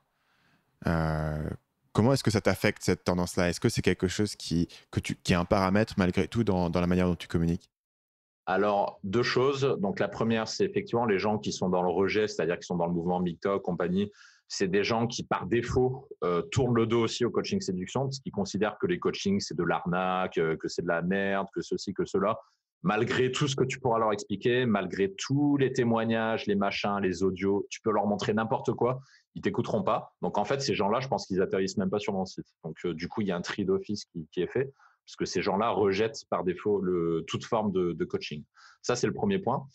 Comment est-ce que ça t'affecte, cette tendance-là? Est-ce que c'est quelque chose qui est un paramètre malgré tout dans la manière dont tu communiques? Alors, deux choses. Donc, la première, c'est effectivement les gens qui sont dans le rejet, c'est-à-dire qui sont dans le mouvement MGTOW, compagnie. C'est des gens qui, par défaut, tournent le dos aussi au coaching séduction, parce qu'ils considèrent que les coachings, c'est de l'arnaque, que c'est de la merde, que ceci, que cela. Malgré tout ce que tu pourras leur expliquer, malgré tous les témoignages, les machins, les audios, tu peux leur montrer n'importe quoi, ils t'écouteront pas. Donc, en fait, ces gens-là, je pense qu'ils atterrissent même pas sur mon site. Donc, du coup, il y a un tri d'office qui est fait, parce que ces gens-là rejettent par défaut toute forme de coaching. Ça, c'est le premier point.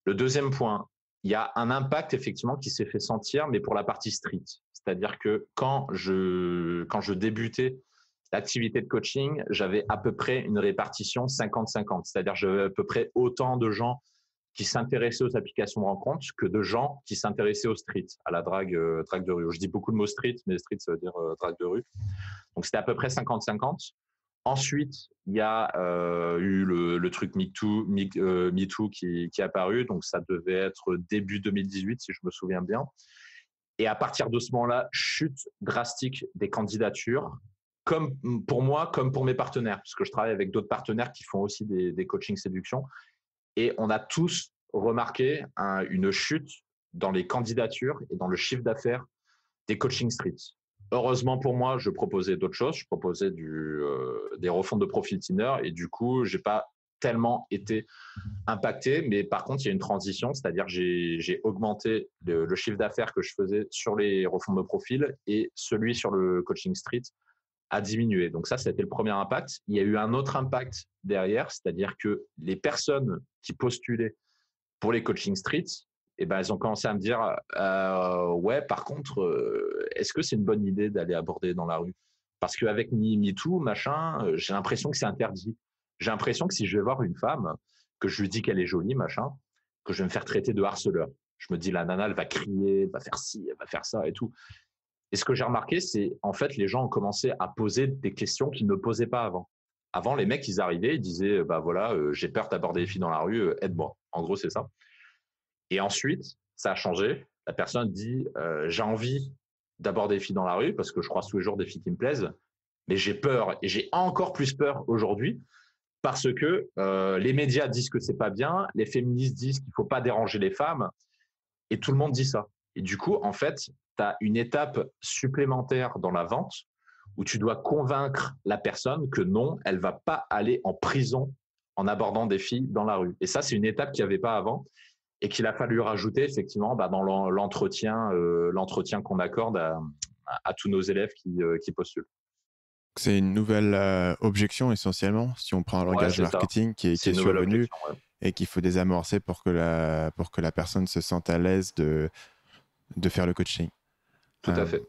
Le deuxième point, il y a un impact effectivement qui s'est fait sentir, mais pour la partie street. C'est-à-dire que quand je débutais l'activité de coaching, j'avais à peu près une répartition 50-50. C'est-à-dire j'avais à peu près autant de gens qui s'intéressaient aux applications de rencontre que de gens qui s'intéressaient au street, à la drague de rue. Je dis beaucoup le mot street, mais street, ça veut dire drague de rue. Donc, c'était à peu près 50-50. Ensuite, il y a eu le truc MeToo qui est apparu. Donc, ça devait être début 2018, si je me souviens bien. Et à partir de ce moment-là, chute drastique des candidatures, comme pour moi, comme pour mes partenaires, parce que je travaille avec d'autres partenaires qui font aussi des coachings séduction. Et on a tous remarqué une chute dans les candidatures et dans le chiffre d'affaires des coaching streets. Heureusement pour moi, je proposais d'autres choses. Je proposais des refontes de profil Tinder et du coup, j'ai pas tellement été impacté. Mais par contre, il y a une transition, c'est-à-dire j'ai augmenté le chiffre d'affaires que je faisais sur les refontes de profil et celui sur le coaching street a diminué. Donc ça, c'était le premier impact. Il y a eu un autre impact derrière, c'est-à-dire que les personnes qui postulaient pour les coaching streets, eh ben, elles ont commencé à me dire ouais, par contre, est-ce que c'est une bonne idée d'aller aborder dans la rue? Parce qu'avec MeToo, machin, j'ai l'impression que c'est interdit. J'ai l'impression que si je vais voir une femme, que je lui dis qu'elle est jolie, machin, que je vais me faire traiter de harceleur. Je me dis, la nana, elle va crier, elle va faire ci, elle va faire ça et tout. Et ce que j'ai remarqué, c'est en fait, les gens ont commencé à poser des questions qu'ils ne posaient pas avant. Avant, les mecs, ils arrivaient, ils disaient, bah voilà, j'ai peur d'aborder les filles dans la rue, aide-moi. En gros, c'est ça. Et ensuite, ça a changé. La personne dit, j'ai envie d'aborder les filles dans la rue parce que je croise tous les jours des filles qui me plaisent, mais j'ai peur et j'ai encore plus peur aujourd'hui parce que les médias disent que c'est pas bien, les féministes disent qu'il faut pas déranger les femmes et tout le monde dit ça. Et du coup, en fait, tu as une étape supplémentaire dans la vente où tu dois convaincre la personne que non, elle va pas aller en prison en abordant des filles dans la rue. Et ça, c'est une étape qu'il n'y avait pas avant et qu'il a fallu rajouter effectivement dans l'entretien qu'on accorde à tous nos élèves qui postulent. C'est une nouvelle objection essentiellement, si on prend un langage marketing qui est survenu et qu'il faut désamorcer pour que la personne se sente à l'aise de faire le coaching. Tout à fait.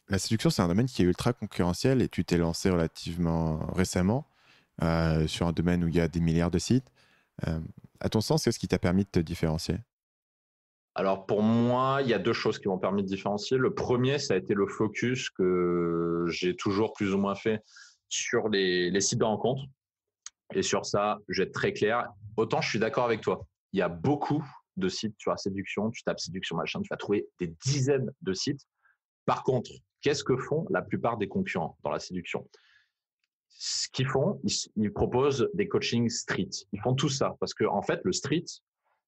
La séduction, c'est un domaine qui est ultra concurrentiel et tu t'es lancé relativement récemment sur un domaine où il y a des milliards de sites. À ton sens, qu'est-ce qui t'a permis de te différencier ? Alors pour moi, il y a deux choses qui m'ont permis de différencier. Le premier, ça a été le focus que j'ai toujours plus ou moins fait sur les sites de rencontres. Et sur ça, je vais être très clair. Autant je suis d'accord avec toi. Il y a beaucoup de sites sur la séduction. Tu tapes séduction machin, tu vas trouver des dizaines de sites. Par contre, qu'est-ce que font la plupart des concurrents dans la séduction ? Ce qu'ils font, ils proposent des coachings street. Ils font tout ça parce que en fait, le street,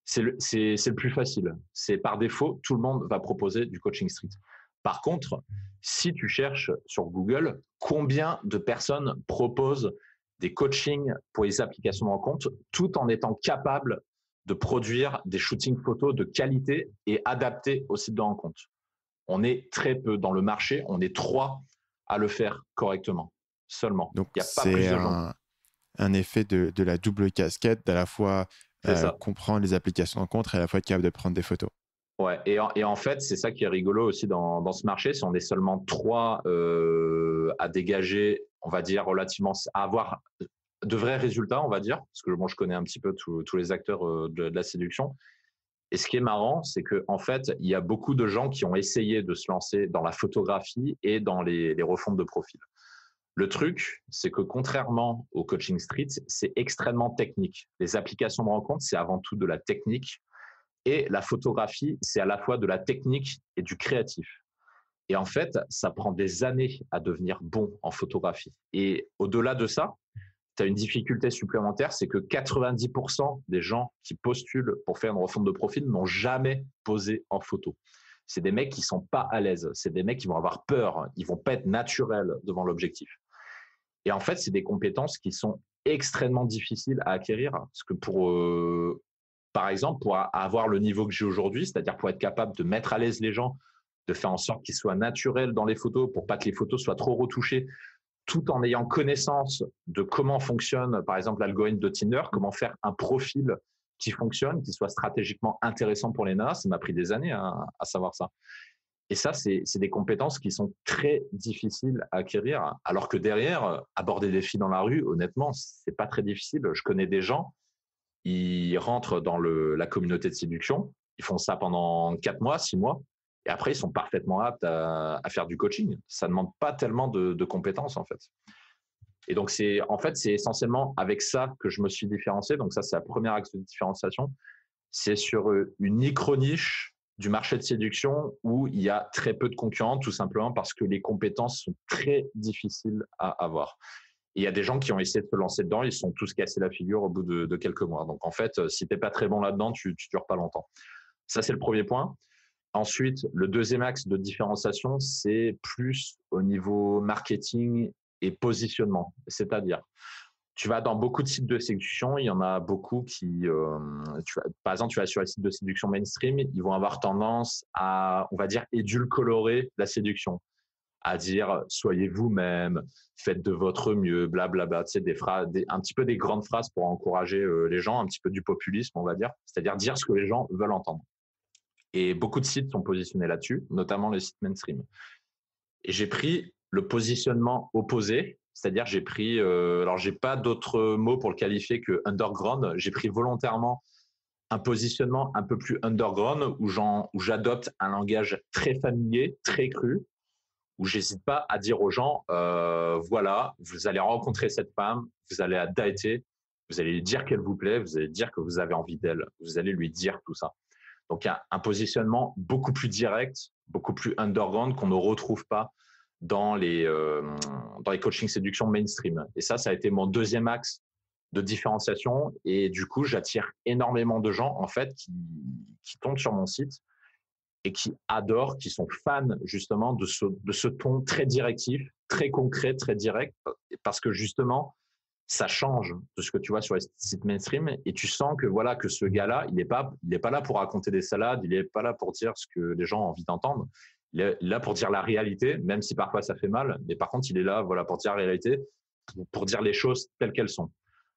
c'est le plus facile. C'est par défaut, tout le monde va proposer du coaching street. Par contre, si tu cherches sur Google, combien de personnes proposent des coachings pour les applications de rencontre tout en étant capables de produire des shootings photos de qualité et adaptés au site de rencontre. On est très peu dans le marché, on est 3 à le faire correctement seulement. Donc, il n'y a pas plus de gens. Un effet de la double casquette, d'à la fois comprendre les applications de rencontre et à la fois être capable de prendre des photos. Ouais, et en fait, c'est ça qui est rigolo aussi dans ce marché, c'est qu'on est seulement 3 à dégager, on va dire, relativement, à avoir de vrais résultats, on va dire, parce que je connais un petit peu tous les acteurs de la séduction. Et ce qui est marrant, c'est qu'en fait, il y a beaucoup de gens qui ont essayé de se lancer dans la photographie et dans les refontes de profil. Le truc, c'est que contrairement au coaching street, c'est extrêmement technique. Les applications de rencontre, c'est avant tout de la technique. Et la photographie, c'est à la fois de la technique et du créatif. Et en fait, ça prend des années à devenir bon en photographie. Et au-delà de ça, tu as une difficulté supplémentaire, c'est que 90% des gens qui postulent pour faire une refonte de profil n'ont jamais posé en photo. C'est des mecs qui sont pas à l'aise. C'est des mecs qui vont avoir peur. Ils vont pas être naturels devant l'objectif. Et en fait, c'est des compétences qui sont extrêmement difficiles à acquérir. Parce que par exemple, pour avoir le niveau que j'ai aujourd'hui, c'est-à-dire pour être capable de mettre à l'aise les gens, de faire en sorte qu'ils soient naturels dans les photos, pour pas que les photos soient trop retouchées, tout en ayant connaissance de comment fonctionne, par exemple, l'algorithme de Tinder, comment faire un profil qui fonctionne, qui soit stratégiquement intéressant pour les nanas. Ça m'a pris des années à savoir ça. Et ça, c'est des compétences qui sont très difficiles à acquérir, alors que derrière, aborder des filles dans la rue, honnêtement, c'est pas très difficile. Je connais des gens, ils rentrent dans la communauté de séduction, ils font ça pendant 4 mois, 6 mois, et après, ils sont parfaitement aptes à faire du coaching. Ça ne demande pas tellement de compétences, en fait. Et donc, c'est essentiellement avec ça que je me suis différencié. Donc ça, c'est la première axe de différenciation. C'est sur une micro-niche du marché de séduction où il y a très peu de concurrents, tout simplement parce que les compétences sont très difficiles à avoir. Et il y a des gens qui ont essayé de se lancer dedans, ils se sont tous cassés la figure au bout de quelques mois. Donc, en fait, si tu n'es pas très bon là-dedans, tu ne dures pas longtemps. Ça, c'est le premier point. Ensuite, le deuxième axe de différenciation, c'est plus au niveau marketing et positionnement. C'est-à-dire, tu vas dans beaucoup de sites de séduction, il y en a beaucoup qui, par exemple, tu vas sur les sites de séduction mainstream, ils vont avoir tendance à, on va dire, édulcorer la séduction, à dire soyez vous-même, faites de votre mieux, blablabla, tu sais, des phrases, un petit peu des grandes phrases pour encourager les gens, un petit peu du populisme, on va dire, c'est-à-dire dire ce que les gens veulent entendre. Et beaucoup de sites sont positionnés là-dessus, notamment les sites mainstream. Et j'ai pris le positionnement opposé, c'est-à-dire j'ai pris, alors j'ai pas d'autre mot pour le qualifier que underground, j'ai pris volontairement un positionnement un peu plus underground où j'adopte un langage très familier, très cru, où j'hésite pas à dire aux gens, voilà, vous allez rencontrer cette femme, vous allez la dater, vous allez lui dire qu'elle vous plaît, vous allez dire que vous avez envie d'elle, vous allez lui dire tout ça. Donc, il y a un positionnement beaucoup plus direct, beaucoup plus underground qu'on ne retrouve pas dans dans les coachings séduction mainstream. Et ça a été mon deuxième axe de différenciation. Et du coup, j'attire énormément de gens, en fait, qui tombent sur mon site et qui adorent, qui sont fans, justement, de ce ton très directif, très concret, très direct, parce que, justement, ça change de ce que tu vois sur les sites mainstream et tu sens que voilà que ce gars-là, il est pas là pour raconter des salades, il est pas là pour dire ce que les gens ont envie d'entendre. Il est là pour dire la réalité, même si parfois ça fait mal, mais par contre, il est là voilà pour dire la réalité, pour dire les choses telles qu'elles sont.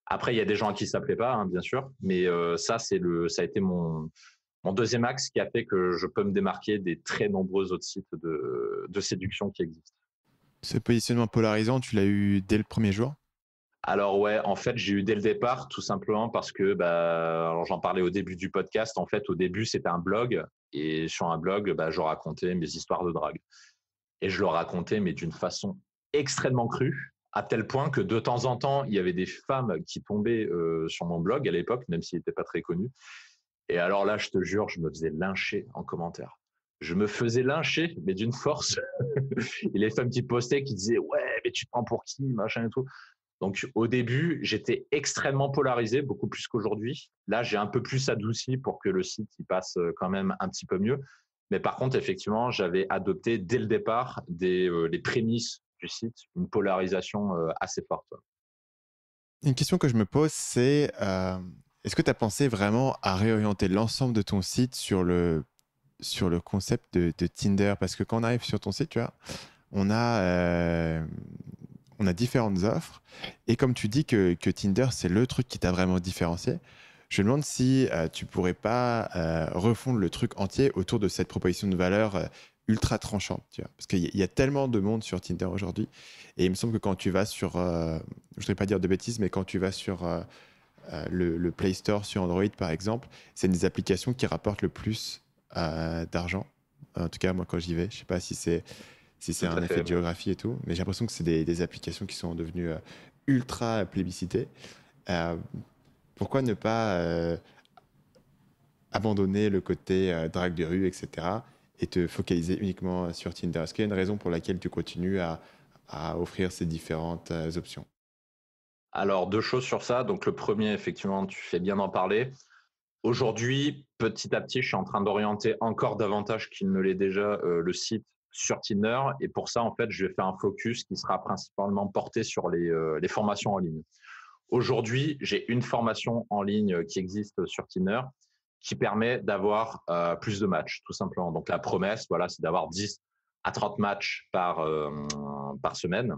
Après, il y a des gens à qui ça plaît pas, hein, bien sûr, mais ça a été mon deuxième axe qui a fait que je peux me démarquer des très nombreux autres sites de séduction qui existent. Ce positionnement polarisant, tu l'as eu dès le premier jour? Alors ouais, en fait, j'ai eu dès le départ, tout simplement parce que, alors j'en parlais au début du podcast. En fait, au début, c'était un blog et sur un blog, je racontais mes histoires de drague et je le racontais, mais d'une façon extrêmement crue, à tel point que de temps en temps, il y avait des femmes qui tombaient sur mon blog à l'époque, même s'il n'était pas très connu. Et alors là, je te jure, je me faisais lyncher en commentaire. Je me faisais lyncher, mais d'une force. Et les femmes qui postaient, qui disaient ouais, mais tu te prends pour qui, machin et tout. Donc, au début, j'étais extrêmement polarisé, beaucoup plus qu'aujourd'hui. Là, j'ai un peu plus adouci pour que le site il passe quand même un petit peu mieux. Mais par contre, effectivement, j'avais adopté dès le départ les prémices du site, une polarisation assez forte. Une question que je me pose, c'est est-ce que tu as pensé vraiment à réorienter l'ensemble de ton site sur le concept de Tinder? Parce que quand on arrive sur ton site, tu vois, on a, euh, on a différentes offres. Et comme tu dis que Tinder, c'est le truc qui t'a vraiment différencié, je me demande si tu pourrais pas refondre le truc entier autour de cette proposition de valeur ultra tranchante. Tu vois, parce qu'il y a tellement de monde sur Tinder aujourd'hui. Et il me semble que quand tu vas sur, je ne voudrais pas dire de bêtises, mais quand tu vas sur le Play Store sur Android, par exemple, c'est une des applications qui rapportent le plus d'argent. En tout cas, moi, quand j'y vais, je sais pas si c'est Tout un à effet fait. de géographie et tout, mais j'ai l'impression que c'est des applications qui sont devenues ultra plébiscitées. Euh, Pourquoi ne pas abandonner le côté drague de rue, etc., et te focaliser uniquement sur Tinder? Est-ce qu'il y a une raison pour laquelle tu continues à offrir ces différentes options? Alors, deux choses sur ça. Donc, le premier, effectivement, tu fais bien d'en parler. Aujourd'hui, petit à petit, je suis en train d'orienter encore davantage qu'il ne l'est déjà le site sur Tinder. Et pour ça, en fait, je vais faire un focus qui sera principalement porté sur les formations en ligne. Aujourd'hui, j'ai une formation en ligne qui existe sur Tinder qui permet d'avoir plus de matchs, tout simplement. Donc, la promesse, voilà, c'est d'avoir 10 à 30 matchs par semaine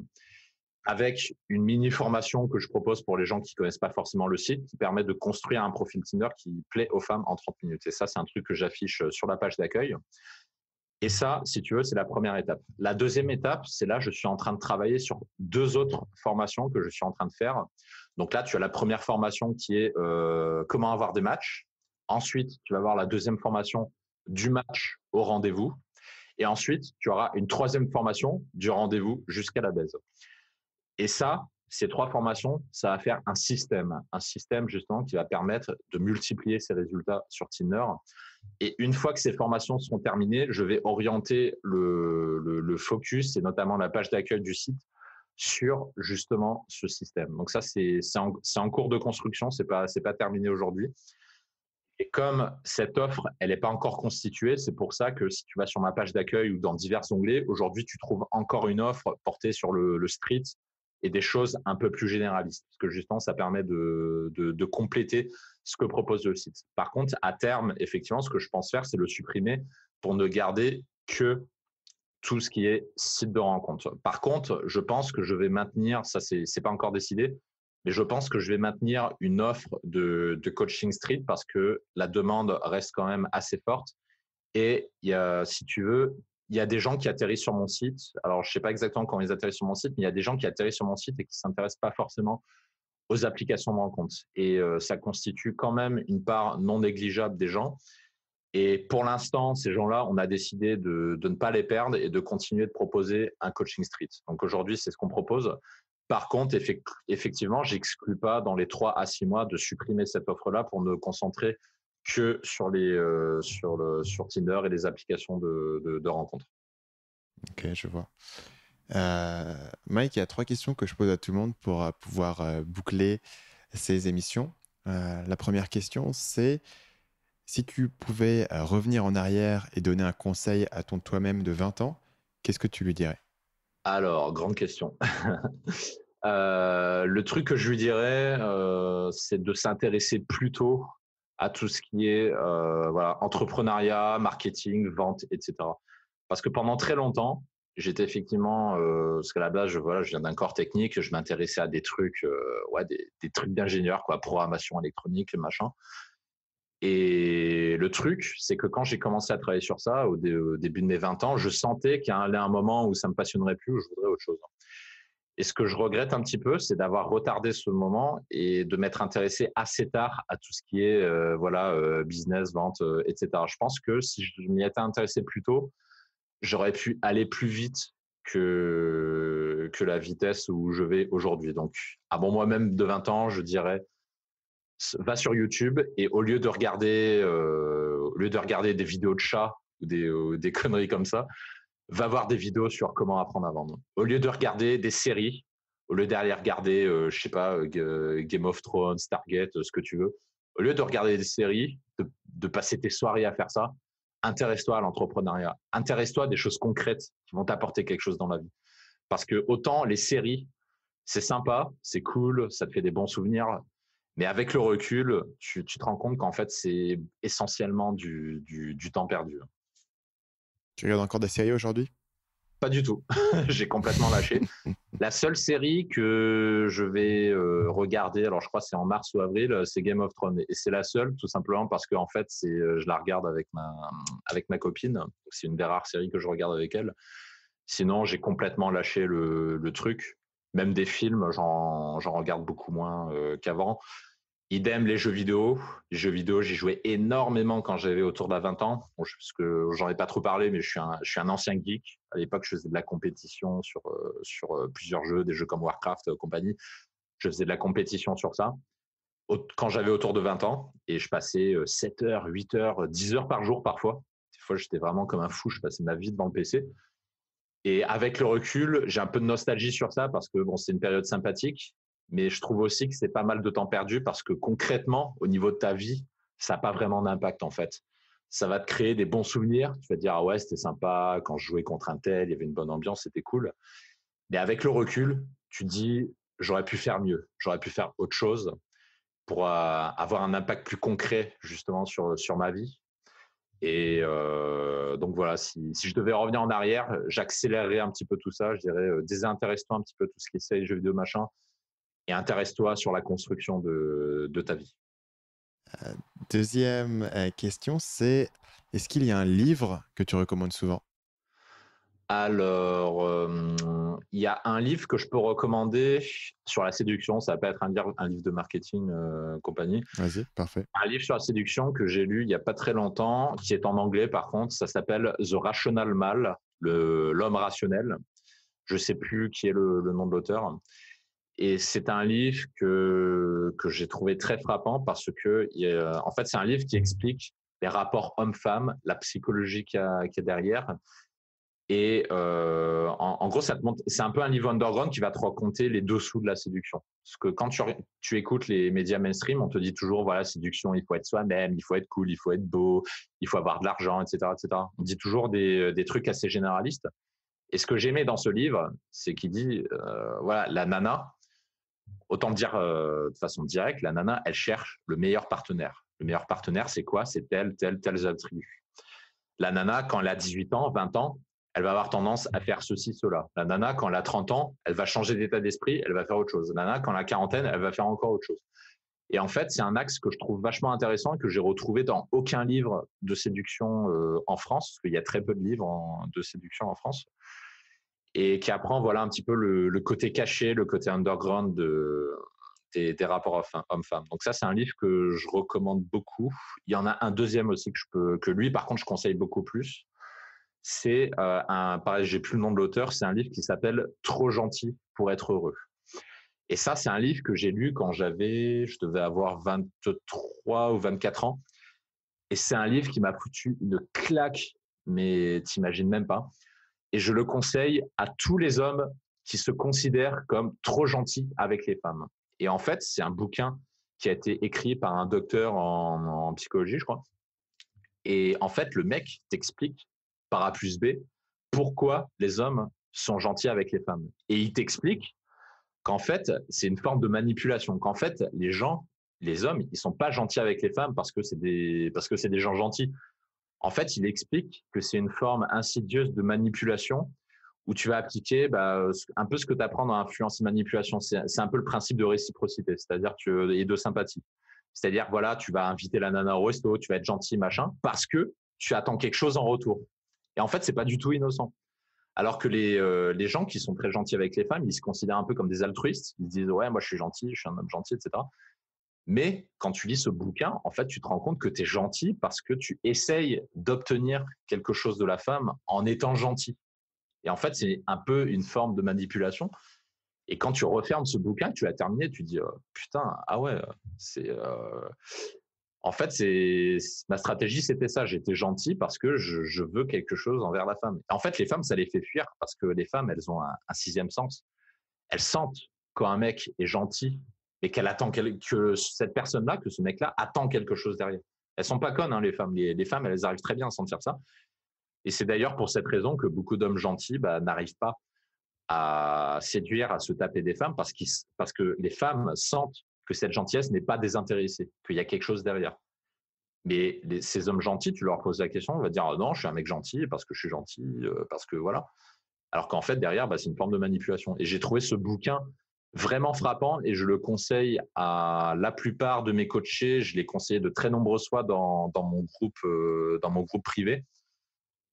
avec une mini formation que je propose pour les gens qui connaissent pas forcément le site, qui permet de construire un profil Tinder qui plaît aux femmes en 30 minutes. Et ça, c'est un truc que j'affiche sur la page d'accueil. Et ça, si tu veux, c'est la première étape. La deuxième étape, c'est là, je suis en train de travailler sur deux autres formations que je suis en train de faire. Donc là, tu as la première formation qui est comment avoir des matchs. Ensuite, tu vas avoir la deuxième formation du match au rendez-vous. Et ensuite, tu auras une troisième formation du rendez-vous jusqu'à la baise. Et ça, ces trois formations, ça va faire un système justement qui va permettre de multiplier ces résultats sur Tinder. Et une fois que ces formations seront terminées, je vais orienter le focus et notamment la page d'accueil du site sur justement ce système. Donc ça, c'est en cours de construction, c'est pas terminé aujourd'hui. Et comme cette offre, elle n'est pas encore constituée, c'est pour ça que si tu vas sur ma page d'accueil ou dans divers onglets, aujourd'hui, tu trouves encore une offre portée sur le street et des choses un peu plus généralistes, parce que justement, ça permet de compléter ce que propose le site. Par contre, à terme, effectivement, ce que je pense faire, c'est le supprimer pour ne garder que tout ce qui est site de rencontre. Par contre, je pense que je vais maintenir, ça c'est pas encore décidé, mais je pense que je vais maintenir une offre de coaching street parce que la demande reste quand même assez forte. Et il y a, si tu veux, il y a des gens qui atterrissent sur mon site. Alors, je sais pas exactement quand ils atterrissent sur mon site, mais il y a des gens qui atterrissent sur mon site et qui s'intéressent pas forcément aux applications de rencontre. Et ça constitue quand même une part non négligeable des gens. Et pour l'instant, ces gens-là, on a décidé de ne pas les perdre et de continuer de proposer un coaching street. Donc aujourd'hui, c'est ce qu'on propose. Par contre, effectivement, j'exclus pas dans les 3 à 6 mois de supprimer cette offre-là pour ne concentrer que sur sur Tinder et les applications de rencontres. Ok, je vois. Mike, il y a 3 questions que je pose à tout le monde pour pouvoir boucler ces émissions. La première question, c'est si tu pouvais revenir en arrière et donner un conseil à ton toi-même de 20 ans, qu'est-ce que tu lui dirais? Alors, grande question. Le truc que je lui dirais, c'est de s'intéresser plutôt à tout ce qui est voilà, entrepreneuriat, marketing, vente, etc. Parce que pendant très longtemps, j'étais effectivement, parce qu'à la base, je viens d'un corps technique, je m'intéressais à des trucs, ouais, des trucs d'ingénieur, quoi, programmation électronique, machin. Et le truc, c'est que quand j'ai commencé à travailler sur ça, au début de mes 20 ans, je sentais qu'il y allait un moment où ça me passionnerait plus, où je voudrais autre chose. Et ce que je regrette un petit peu, c'est d'avoir retardé ce moment et de m'être intéressé assez tard à tout ce qui est business, vente, etc. Je pense que si je m'y étais intéressé plus tôt, j'aurais pu aller plus vite que la vitesse où je vais aujourd'hui. Donc, à mon moi-même de 20 ans, je dirais, va sur YouTube et au lieu de regarder des vidéos de chats ou des conneries comme ça, va voir des vidéos sur comment apprendre à vendre. Au lieu de regarder des séries, au lieu d'aller regarder, je sais pas, Game of Thrones, Stargate, ce que tu veux, au lieu de regarder des séries, de passer tes soirées à faire ça, intéresse-toi à l'entrepreneuriat. Intéresse-toi à des choses concrètes qui vont t'apporter quelque chose dans la vie. Parce que autant les séries, c'est sympa, c'est cool, ça te fait des bons souvenirs, mais avec le recul, tu te rends compte qu'en fait, c'est essentiellement du temps perdu. Tu regardes encore des séries aujourd'hui? Pas du tout. J'ai complètement lâché. La seule série que je vais regarder, alors je crois que c'est en mars ou avril, c'est Game of Thrones. Et c'est la seule, tout simplement parce que en fait, je la regarde avec ma copine. C'est une des rares séries que je regarde avec elle. Sinon, j'ai complètement lâché le truc. Même des films, j'en regarde beaucoup moins qu'avant. Idem les jeux vidéo. Les jeux vidéo, j'y jouais énormément quand j'avais autour de 20 ans. Bon, parce que j'en ai pas trop parlé, mais je suis un ancien geek. À l'époque, je faisais de la compétition sur plusieurs jeux, des jeux comme Warcraft, compagnie. Je faisais de la compétition sur ça quand j'avais autour de 20 ans. Et je passais 7 heures, 8 heures, 10 heures par jour parfois. Des fois, j'étais vraiment comme un fou. Je passais ma vie devant le PC. Et avec le recul, j'ai un peu de nostalgie sur ça parce que bon, c'est une période sympathique, mais je trouve aussi que c'est pas mal de temps perdu parce que concrètement, au niveau de ta vie, ça n'a pas vraiment d'impact en fait. Ça va te créer des bons souvenirs. Tu vas te dire, ah ouais, c'était sympa quand je jouais contre un tel, il y avait une bonne ambiance, c'était cool. Mais avec le recul, tu te dis, j'aurais pu faire mieux, j'aurais pu faire autre chose pour avoir un impact plus concret justement sur ma vie. Et donc voilà, si je devais revenir en arrière, j'accélérerais un petit peu tout ça. Je dirais, désintéresse-toi un petit peu de tout ce qui est séries, jeux vidéo, machin, et intéresse-toi sur la construction de ta vie. Deuxième question, c'est est-ce qu'il y a un livre que tu recommandes souvent? Alors, il y a un livre que je peux recommander sur la séduction. Ça va pas être un livre de marketing, compagnie. Vas-y, parfait. Un livre sur la séduction que j'ai lu il y a pas très longtemps, qui est en anglais par contre. Ça s'appelle The Rational Man, l'homme rationnel. Je sais plus qui est le nom de l'auteur. Et c'est un livre que j'ai trouvé très frappant parce que, en fait, c'est un livre qui explique les rapports hommes-femmes, la psychologie qu'il y a derrière. Et en gros, c'est un peu un livre underground qui va te raconter les dessous de la séduction. Parce que quand tu écoutes les médias mainstream, on te dit toujours, voilà, séduction, il faut être soi-même, il faut être cool, il faut être beau, il faut avoir de l'argent, etc., etc. On dit toujours des trucs assez généralistes. Et ce que j'aimais dans ce livre, c'est qu'il dit, voilà, la nana, autant le dire de façon directe, la nana, elle cherche le meilleur partenaire. Le meilleur partenaire, c'est quoi? C'est tels attributs. La nana, quand elle a 18 ans, 20 ans, elle va avoir tendance à faire ceci, cela. La nana, quand elle a 30 ans, elle va changer d'état d'esprit, elle va faire autre chose. La nana, quand elle a quarantaine, elle va faire encore autre chose. Et en fait, c'est un axe que je trouve vachement intéressant et que j'ai retrouvé dans aucun livre de séduction en France, parce qu'il y a très peu de livres de séduction en France, et qui apprend voilà un petit peu le côté caché, le côté underground des rapports hommes-femmes. Donc ça, c'est un livre que je recommande beaucoup. Il y en a un deuxième aussi que lui, par contre, je conseille beaucoup plus. C'est pareil, j'ai plus le nom de l'auteur, c'est un livre qui s'appelle Trop gentil pour être heureux. Et ça, c'est un livre que j'ai lu quand je devais avoir 23 ou 24 ans. Et c'est un livre qui m'a foutu une claque, mais t'imagines même pas. Et je le conseille à tous les hommes qui se considèrent comme trop gentils avec les femmes. Et en fait, c'est un bouquin qui a été écrit par un docteur en psychologie, je crois. Et en fait, le mec t'explique par A plus B pourquoi les hommes sont gentils avec les femmes. Et il t'explique qu'en fait, c'est une forme de manipulation, qu'en fait, les hommes, ils sont pas gentils avec les femmes parce que c'est des gens gentils. En fait, il explique que c'est une forme insidieuse de manipulation où tu vas appliquer un peu ce que tu apprends dans influence et manipulation. C'est un peu le principe de réciprocité, c'est-à-dire et de sympathie. C'est-à-dire, voilà, tu vas inviter la nana au resto, tu vas être gentil, machin, parce que tu attends quelque chose en retour. Et en fait, c'est pas du tout innocent. Alors que les gens qui sont très gentils avec les femmes, ils se considèrent un peu comme des altruistes. Ils se disent, ouais, moi, je suis gentil, je suis un homme gentil, etc. Mais quand tu lis ce bouquin, en fait, tu te rends compte que tu es gentil parce que tu essayes d'obtenir quelque chose de la femme en étant gentil. Et en fait, c'est un peu une forme de manipulation. Et quand tu refermes ce bouquin, tu l'as terminé, tu dis putain, ah ouais, c'est. En fait, ma stratégie, c'était ça. J'étais gentil parce que je veux quelque chose envers la femme. En fait, les femmes, ça les fait fuir parce que les femmes, elles ont un sixième sens. Elles sentent quand un mec est gentil et qu'elle attend que cette personne-là, que ce mec-là attend quelque chose derrière. Elles sont pas connes, hein, les femmes. Les femmes, elles arrivent très bien à sentir ça. Et c'est d'ailleurs pour cette raison que beaucoup d'hommes gentils n'arrivent pas à séduire, à se taper des femmes parce que les femmes sentent que cette gentillesse n'est pas désintéressée, qu'il y a quelque chose derrière. Mais ces hommes gentils, tu leur poses la question, on va dire non, je suis un mec gentil parce que je suis gentil, parce que voilà. Alors qu'en fait, derrière, c'est une forme de manipulation. Et j'ai trouvé ce bouquin vraiment frappant et je le conseille à la plupart de mes coachés. Je l'ai conseillé de très nombreuses fois dans mon groupe privé.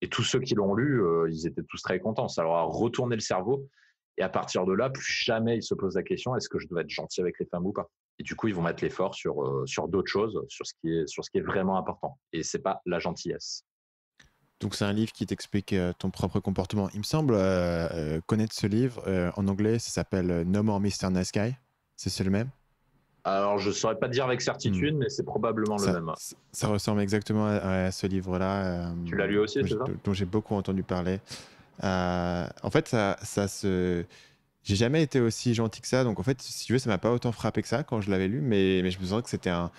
Et tous ceux qui l'ont lu, ils étaient tous très contents. Ça leur a retourné le cerveau. Et à partir de là, plus jamais ils se posent la question, est-ce que je dois être gentil avec les femmes ou pas? Et du coup, ils vont mettre l'effort sur d'autres choses, sur ce qui est vraiment important. Et c'est pas la gentillesse. Donc c'est un livre qui t'explique ton propre comportement. Il me semble connaître ce livre. En anglais, ça s'appelle No More Mr. Nice Guy. C'est le même? Alors, je ne saurais pas dire avec certitude, mais c'est probablement le même. Ça ressemble exactement à ce livre-là. Tu l'as lu aussi, c'est ça? Dont j'ai beaucoup entendu parler. En fait, j'ai jamais été aussi gentil que ça. Donc en fait, si tu veux, ça m'a pas autant frappé que ça quand je l'avais lu, mais je me sens que c'était un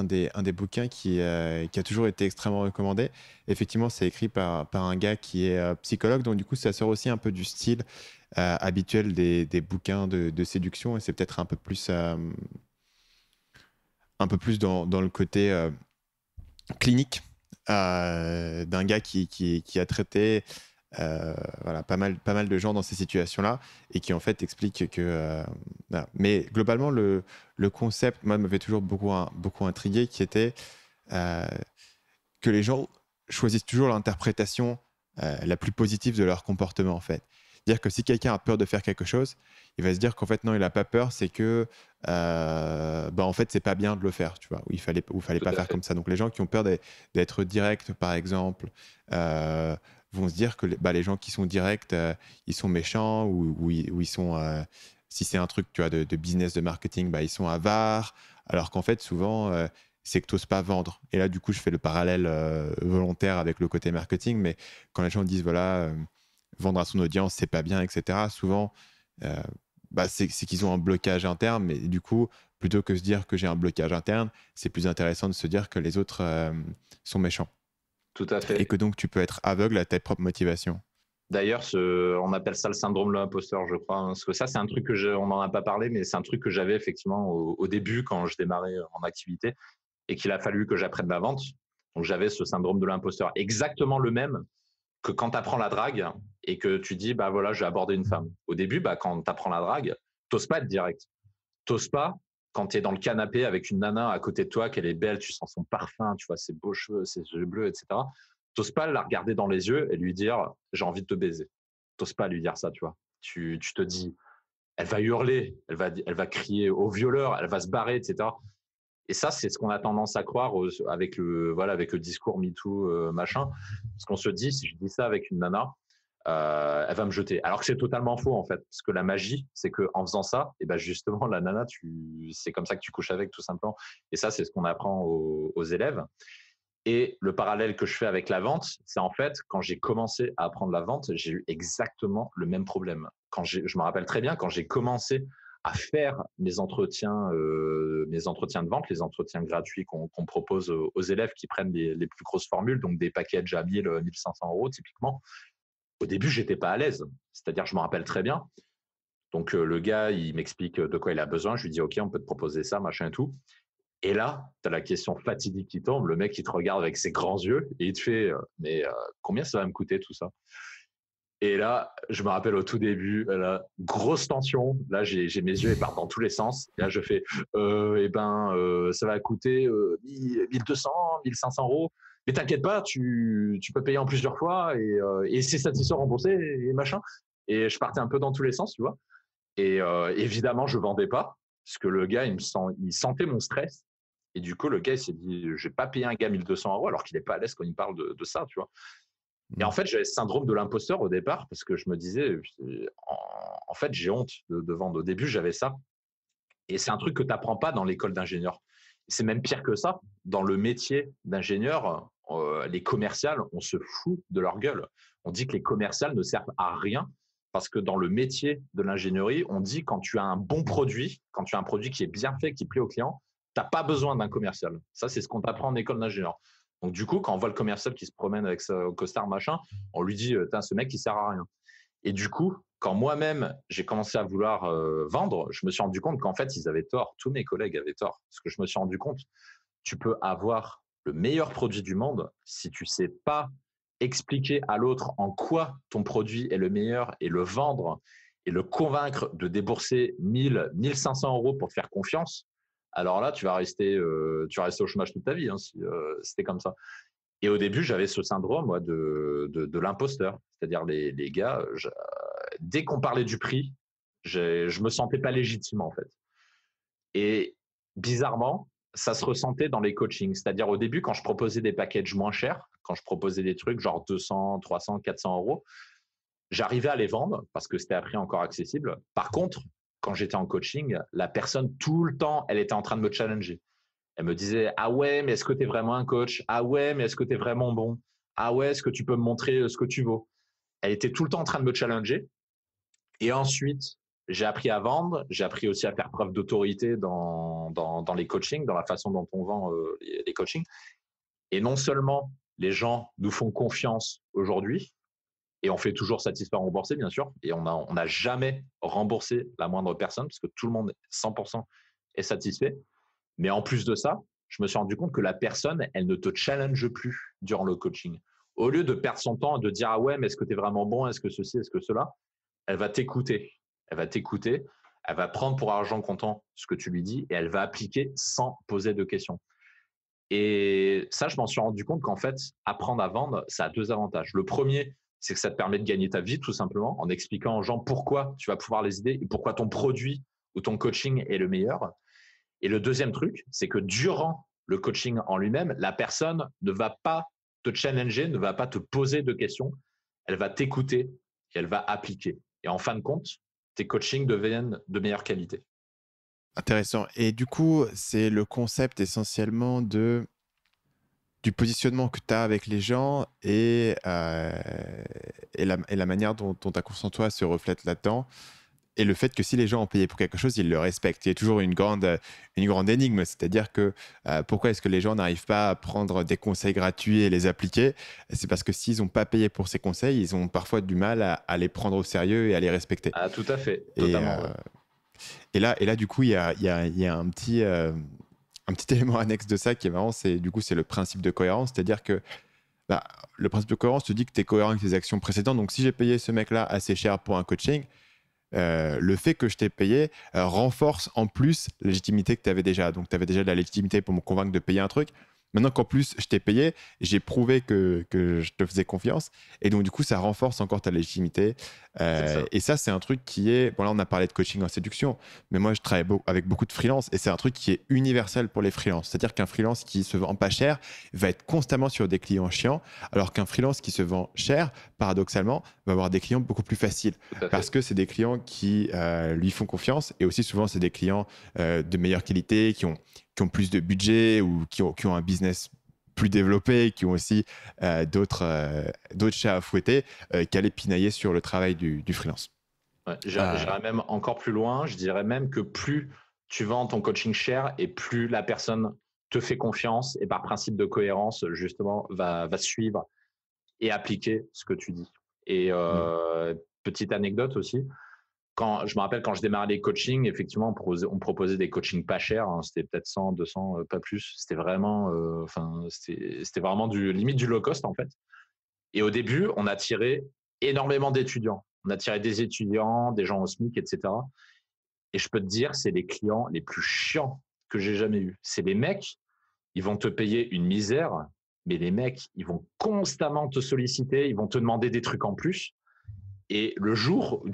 des bouquins qui a toujours été extrêmement recommandé. Effectivement, c'est écrit par un gars qui est psychologue, donc du coup, ça sort aussi un peu du style habituel des bouquins de séduction, et c'est peut-être un peu plus dans le côté clinique d'un gars qui a traité voilà, pas mal de gens dans ces situations-là et qui en fait explique que voilà. Mais globalement le concept moi m'avait toujours beaucoup intrigué, qui était que les gens choisissent toujours l'interprétation la plus positive de leur comportement en fait. C'est-à-dire que si quelqu'un a peur de faire quelque chose, il va se dire qu'en fait non, il n'a pas peur, c'est que en fait c'est pas bien de le faire, tu vois, ou il fallait pas faire comme ça. Donc les gens qui ont peur d'être directs par exemple vont se dire que les gens qui sont directs ils sont méchants, ou ils sont si c'est un truc, tu vois, de business, de marketing, ils sont avares, alors qu'en fait souvent c'est que tu n'oses pas vendre. Et là du coup je fais le parallèle volontaire avec le côté marketing, mais quand les gens disent voilà vendre à son audience c'est pas bien, etc., souvent c'est qu'ils ont un blocage interne, mais du coup plutôt que de se dire que j'ai un blocage interne, c'est plus intéressant de se dire que les autres sont méchants. Tout à fait. Et que donc tu peux être aveugle à ta propre motivation. D'ailleurs, on appelle ça le syndrome de l'imposteur, je crois. Parce que ça, c'est un truc on n'en a pas parlé, mais c'est un truc que j'avais effectivement au début quand je démarrais en activité et qu'il a fallu que j'apprenne ma vente. Donc j'avais ce syndrome de l'imposteur, exactement le même que quand tu apprends la drague et que tu dis, voilà, je vais aborder une femme. Au début, quand tu apprends la drague, t'oses pas être direct. T'oses pas quand tu es dans le canapé avec une nana à côté de toi, qu'elle est belle, tu sens son parfum, tu vois, ses beaux cheveux, ses yeux bleus, etc. T'oses pas la regarder dans les yeux et lui dire, j'ai envie de te baiser. T'oses pas lui dire ça, tu vois. Tu te dis, elle va hurler, elle va crier au violeur, elle va se barrer, etc. Et ça, c'est ce qu'on a tendance à croire avec avec le discours MeToo, machin. Parce qu'on se dit, si je dis ça avec une nana, elle va me jeter. Alors que c'est totalement faux, en fait. Parce que la magie, c'est qu'en faisant ça, et ben justement, la nana, c'est comme ça que tu couches avec, tout simplement. Et ça, c'est ce qu'on apprend aux élèves. Et le parallèle que je fais avec la vente, c'est en fait, quand j'ai commencé à apprendre la vente, j'ai eu exactement le même problème. Je me rappelle très bien, quand j'ai commencé à faire mes entretiens de vente, les entretiens gratuits qu'on propose aux élèves qui prennent les plus grosses formules, donc des packages à 1000, 1500 euros typiquement. Au début, j'étais pas à l'aise. C'est-à-dire, je me rappelle très bien. Donc, le gars, il m'explique de quoi il a besoin. Je lui dis, OK, on peut te proposer ça, machin et tout. Et là, tu as la question fatidique qui tombe. Le mec, il te regarde avec ses grands yeux et il te fait combien ça va me coûter tout ça? Et là, je me rappelle au tout début, là, grosse tension. Là, j'ai mes yeux, ils partent dans tous les sens. Et là, je fais ça va coûter 1200, 1500 euros. Mais t'inquiète pas, tu peux payer en plusieurs fois et c'est satisfaisant remboursé et machin. Et je partais un peu dans tous les sens, tu vois. Et évidemment, je vendais pas parce que le gars, il sentait mon stress. Et du coup, le gars, il s'est dit, je vais pas payer un gars 1200 euros alors qu'il est pas à l'aise quand il parle de ça, tu vois. Et en fait, j'avais le syndrome de l'imposteur au départ parce que je me disais, en fait, j'ai honte de vendre. Au début, j'avais ça. Et c'est un truc que tu n'apprends pas dans l'école d'ingénieur. C'est même pire que ça. Dans le métier d'ingénieur, les commerciales, on se fout de leur gueule. On dit que les commerciales ne servent à rien parce que dans le métier de l'ingénierie, on dit quand tu as un bon produit, quand tu as un produit qui est bien fait, qui plaît au client, tu n'as pas besoin d'un commercial. Ça, c'est ce qu'on t'apprend en école d'ingénieur. Donc, du coup, quand on voit le commercial qui se promène avec sa costard machin, on lui dit, ce mec, il sert à rien. Et du coup, quand moi-même, j'ai commencé à vouloir vendre, je me suis rendu compte qu'en fait, ils avaient tort. Tous mes collègues avaient tort. Parce que je me suis rendu compte, tu peux avoir le meilleur produit du monde si tu sais pas expliquer à l'autre en quoi ton produit est le meilleur et le vendre et le convaincre de débourser 1000, 1500 euros pour te faire confiance. Alors là, tu vas rester au chômage toute ta vie si c'était comme ça. Et au début, j'avais ce syndrome moi, de l'imposteur. C'est-à-dire les gars, dès qu'on parlait du prix, je me sentais pas légitime en fait. Et bizarrement, ça se ressentait dans les coachings. C'est-à-dire au début, quand je proposais des packages moins chers, quand je proposais des trucs genre 200, 300, 400 euros, j'arrivais à les vendre parce que c'était à prix encore accessible. Par contre, quand j'étais en coaching, la personne, tout le temps, elle était en train de me challenger. Elle me disait, ah ouais, mais est-ce que tu es vraiment un coach? Ah ouais, mais est-ce que tu es vraiment bon? Ah ouais, est-ce que tu peux me montrer ce que tu vaux? Elle était tout le temps en train de me challenger. Et ensuite, j'ai appris à vendre. J'ai appris aussi à faire preuve d'autorité dans les coachings, dans la façon dont on vend les coachings. Et non seulement les gens nous font confiance aujourd'hui, et on fait toujours satisfaire rembourser, bien sûr, et on n'a jamais remboursé la moindre personne, parce que tout le monde, 100%, est satisfait. Mais en plus de ça, je me suis rendu compte que la personne, elle ne te challenge plus durant le coaching. Au lieu de perdre son temps, de dire, ah ouais, mais est-ce que tu es vraiment bon? Est-ce que ceci, est-ce que cela? Elle va t'écouter. Elle va t'écouter. Elle va prendre pour argent comptant ce que tu lui dis et elle va appliquer sans poser de questions. Et ça, je m'en suis rendu compte qu'en fait, apprendre à vendre, ça a deux avantages. Le premier, c'est que ça te permet de gagner ta vie, tout simplement, en expliquant aux gens pourquoi tu vas pouvoir les aider et pourquoi ton produit ou ton coaching est le meilleur. Et le deuxième truc, c'est que durant le coaching en lui-même, la personne ne va pas te challenger, ne va pas te poser de questions. Elle va t'écouter et elle va appliquer. Et en fin de compte, tes coachings deviennent de meilleure qualité. Intéressant. Et du coup, c'est le concept essentiellement du positionnement que tu as avec les gens et la manière dont ta confiance en toi se reflète là-dedans. Et le fait que si les gens ont payé pour quelque chose, ils le respectent. Il y a toujours une grande énigme, c'est-à-dire que pourquoi est-ce que les gens n'arrivent pas à prendre des conseils gratuits et les appliquer? C'est parce que s'ils n'ont pas payé pour ces conseils, ils ont parfois du mal à les prendre au sérieux et à les respecter. Ah, tout à fait, totalement. Et là, du coup, il y a un petit élément annexe de ça qui est marrant, c'est le principe de cohérence, c'est-à-dire que le principe de cohérence te dit que tu es cohérent avec tes actions précédentes. Donc, si j'ai payé ce mec-là assez cher pour un coaching, le fait que je t'ai payé renforce en plus la légitimité que tu avais déjà. Donc, tu avais déjà de la légitimité pour me convaincre de payer un truc. Maintenant qu'en plus je t'ai payé, j'ai prouvé que je te faisais confiance. Et donc, du coup, ça renforce encore ta légitimité. C'est ça. Et ça, c'est un truc qui est. Bon, là, on a parlé de coaching en séduction, mais moi, je travaille avec beaucoup de freelance et c'est un truc qui est universel pour les freelances. C'est-à-dire qu'un freelance qui se vend pas cher va être constamment sur des clients chiants, alors qu'un freelance qui se vend cher, paradoxalement, va avoir des clients beaucoup plus faciles Tout à parce fait. que c'est des clients qui lui font confiance et aussi souvent, c'est des clients de meilleure qualité qui ont plus de budget ou qui ont un business plus développé, qui ont aussi d'autres chats à fouetter qu'aller pinailler sur le travail du freelance. Ouais, Euh, j'irais même encore plus loin. Je dirais même que plus tu vends ton coaching cher et plus la personne te fait confiance et par principe de cohérence, justement, va suivre et appliquer ce que tu dis. Et hmm. petite anecdote aussi, quand je me rappelle quand je démarrais les coachings, effectivement, on proposait des coachings pas chers, hein, c'était peut-être 100, 200, pas plus. C'était vraiment, c'était vraiment du limite du low cost en fait. Et au début, on a tiré énormément d'étudiants. On a tiré des étudiants, des gens au SMIC, etc. Et je peux te dire, c'est les clients les plus chiants que j'ai jamais eus. C'est les mecs, ils vont te payer une misère, mais les mecs, ils vont constamment te solliciter, ils vont te demander des trucs en plus. Et le jour où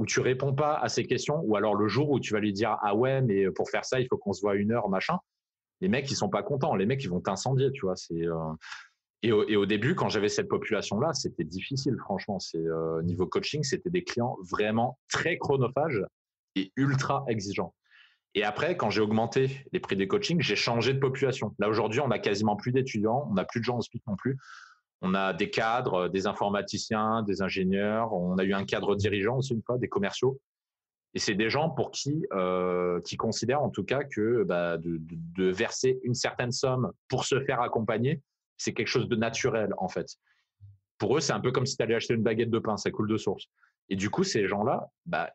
tu réponds pas à ces questions, ou alors le jour où tu vas lui dire ah ouais, mais pour faire ça, il faut qu'on se voit 1 heure, machin. Les mecs, ils sont pas contents. Les mecs, ils vont t'incendier, tu vois. Et au début, quand j'avais cette population-là, c'était difficile, franchement. Niveau coaching, c'était des clients vraiment très chronophages et ultra exigeants. Et après, quand j'ai augmenté les prix des coachings, j'ai changé de population. Là, aujourd'hui, on a quasiment plus d'étudiants, on n'a plus de gens au SPIC non plus. On a des cadres, des informaticiens, des ingénieurs. On a eu un cadre dirigeant aussi une fois, des commerciaux. Et c'est des gens pour qui considèrent en tout cas que de verser une certaine somme pour se faire accompagner, c'est quelque chose de naturel en fait. Pour eux, c'est un peu comme si tu allais acheter une baguette de pain, ça coule de source. Et du coup, ces gens-là,